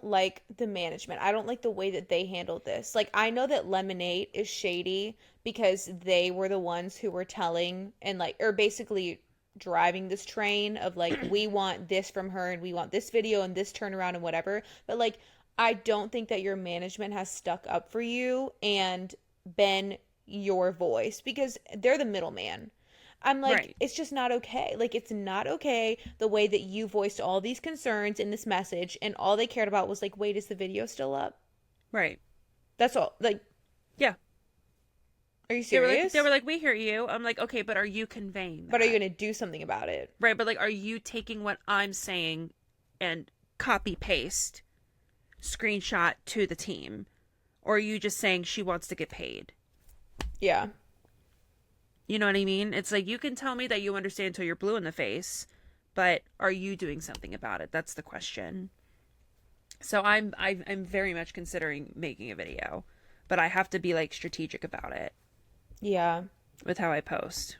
like the management. I don't like the way that they handled this. Like, I know that Lemonade is shady because they were the ones who were telling and like, or basically driving this train of like, we want this from her and we want this video and this turnaround and whatever. But like, I don't think that your management has stuck up for you and been your voice because they're the middleman. I'm like, Right. It's just not okay. Like, it's not okay the way that you voiced all these concerns in this message, and all they cared about was like, wait, is the video still up? Right. That's all. Like, yeah. Are you serious? They were like, "We hear you." I'm like, "Okay, but are you conveying that?" But are you going to do something about it? Right, but like, are you taking what I'm saying and copy paste, screenshot to the team? Or are you just saying she wants to get paid? Yeah. You know what I mean? It's like, you can tell me that you understand until you're blue in the face, but are you doing something about it? That's the question. So I'm very much considering making a video, but I have to be like strategic about it. Yeah. With how I post.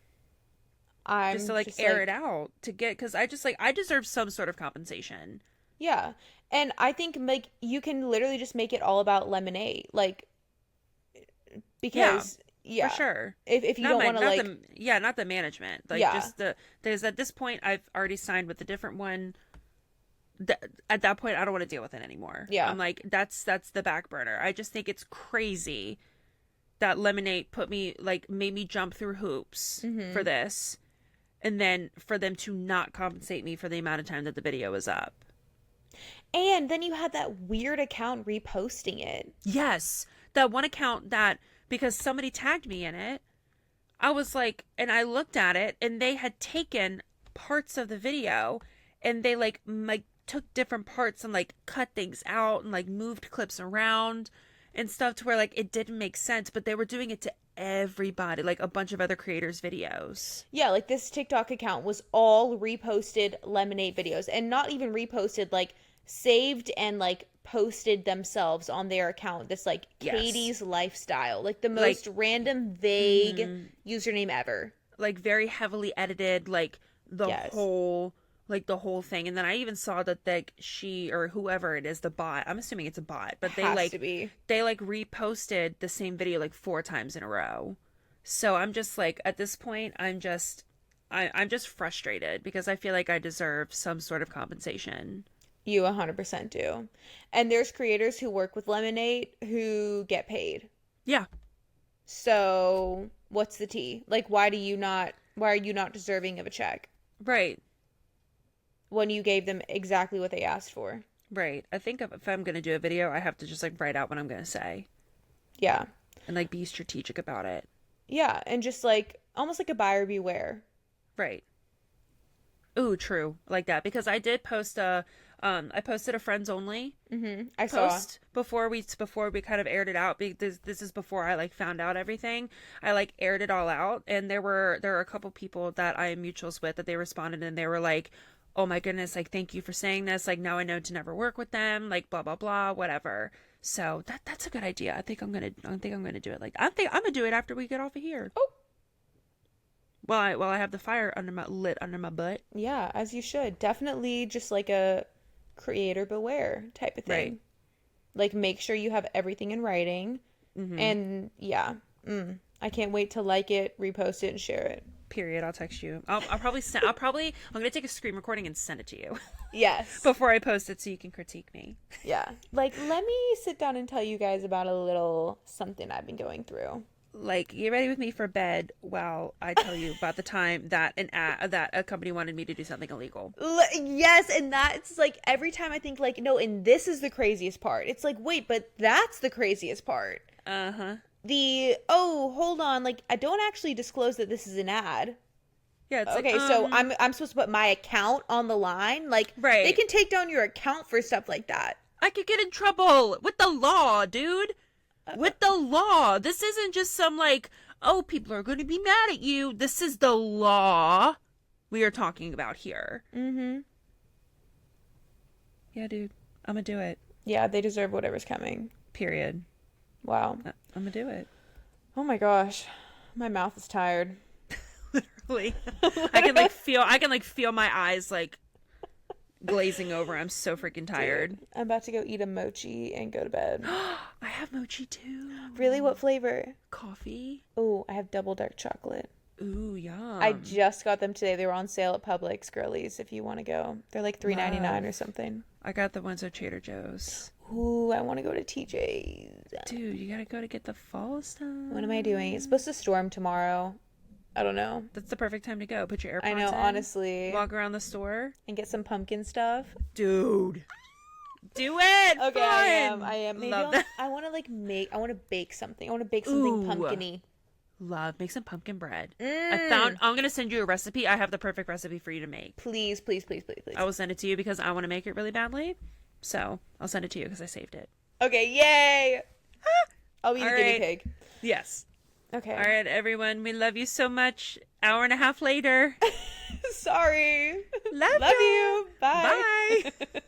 I'm just to like air it out to get, because I deserve some sort of compensation. Yeah. And I think like you can literally just make it all about Lemonade. Like, because yeah, for sure. If you don't want to like, not the management, like just there's at this point I've already signed with a different one. At that point, I don't want to deal with it anymore. Yeah, I'm like, that's the back burner. I just think it's crazy that Lemonade made me jump through hoops for this, and then for them to not compensate me for the amount of time that the video was up. And then you had that weird account reposting it. Yes, that one account that, because somebody tagged me in it, I was like, and I looked at it, and they had taken parts of the video, and they like took different parts and like cut things out and like moved clips around and stuff to where like it didn't make sense, but they were doing it to everybody, like a bunch of other creators' videos. Yeah, like this TikTok account was all reposted lemonade videos, and not even reposted, like saved and like posted themselves on their account. This like Yes. Katie's lifestyle, like the Like, most random, vague mhm, username ever. like very heavily edited, like the Yes, whole like the whole thing. And then I even saw that like she or whoever it is, the bot, I'm assuming it's a bot, but has to be. they like reposted the same video like 4 times in a row. So I'm just like, at this point, I'm just frustrated because I feel like I deserve some sort of compensation. You 100% do. And there's creators who work with Lemonade who get paid. Yeah. So, what's the tea? Like, why are you not deserving of a check Right. when you gave them exactly what they asked for? Right. I think if I'm going to do a video, I have to just like write out what I'm going to say Yeah. and like be strategic about it. Yeah, and just like almost like a buyer beware. Right. Ooh, true. Like that because I did post I posted a friends only I saw. post before we kind of aired it out because this is before I like found out everything. I like aired it all out and there were a couple people that I am mutuals with that they responded and they were like, "Oh my goodness, like thank you for saying this. Like now I know to never work with them, like blah blah blah, whatever." So that's a good idea. I think I'm going to do it. Like I think I'm going to do it after we get off of here. Oh, While I have the fire lit under my butt. yeah, as you should. Definitely just like a creator beware type of thing. Right. Like make sure you have everything in writing. And yeah, I can't wait to like it, repost it, and share it. Period. I'll text you. I'm gonna take a screen recording and send it to you Yes. before I post it so you can critique me. Yeah. Like, let me sit down and tell you guys about a little something I've been going through. Like, get ready with me for bed while I tell you about the time that that a company wanted me to do something illegal. Yes, and that's like every time I think like no, and this is the craziest part. It's like, wait, but that's the craziest part. Uh-huh. Hold on, like I don't actually disclose that this is an ad. Yeah, it's Okay, like so I'm supposed to put my account on the line. Like right. they can take down your account for stuff like that. I could get in trouble with the law, dude. With the law. This isn't just some like, oh, people are going to be mad at you. This is the law we are talking about here. Mm-hmm. Yeah, dude. I'm gonna do it. Yeah, they deserve whatever's coming. Period. Wow. I'm gonna do it. Oh my gosh. My mouth is tired. Literally. I can feel my eyes like glazing over. I'm so freaking tired. Dude, I'm about to go eat a mochi and go to bed. I have mochi too. Really? What flavor? Coffee. Oh, I have double dark chocolate. Ooh, yum. I just got them today. They were on sale at Publix, girlies, if you want to go. They're like $3.99 or something. I got the ones at Trader Joe's. Ooh, I want to go to TJ's. Dude, you gotta go to get the fall stuff. What am I doing? It's supposed to storm tomorrow. I don't know. That's the perfect time to go. Put your AirPods I know, in, honestly. walk around the store. And get some pumpkin stuff. Dude. Do it. Okay, Fun. I am. Maybe Love that. I want to I want to bake something. I want to bake something Ooh. pumpkin-y. Love. Make some pumpkin bread. Mm. I'm gonna send you a recipe. I have the perfect recipe for you to make. Please, please, please, please, please. I will send it to you because I want to make it really badly. So I'll send it to you because I saved it. Okay, yay! I'll be the All guinea right. pig. Yes. Okay. All right, everyone. We love you so much. Hour and a half later. Sorry. Love Love ya. you. Bye. Bye.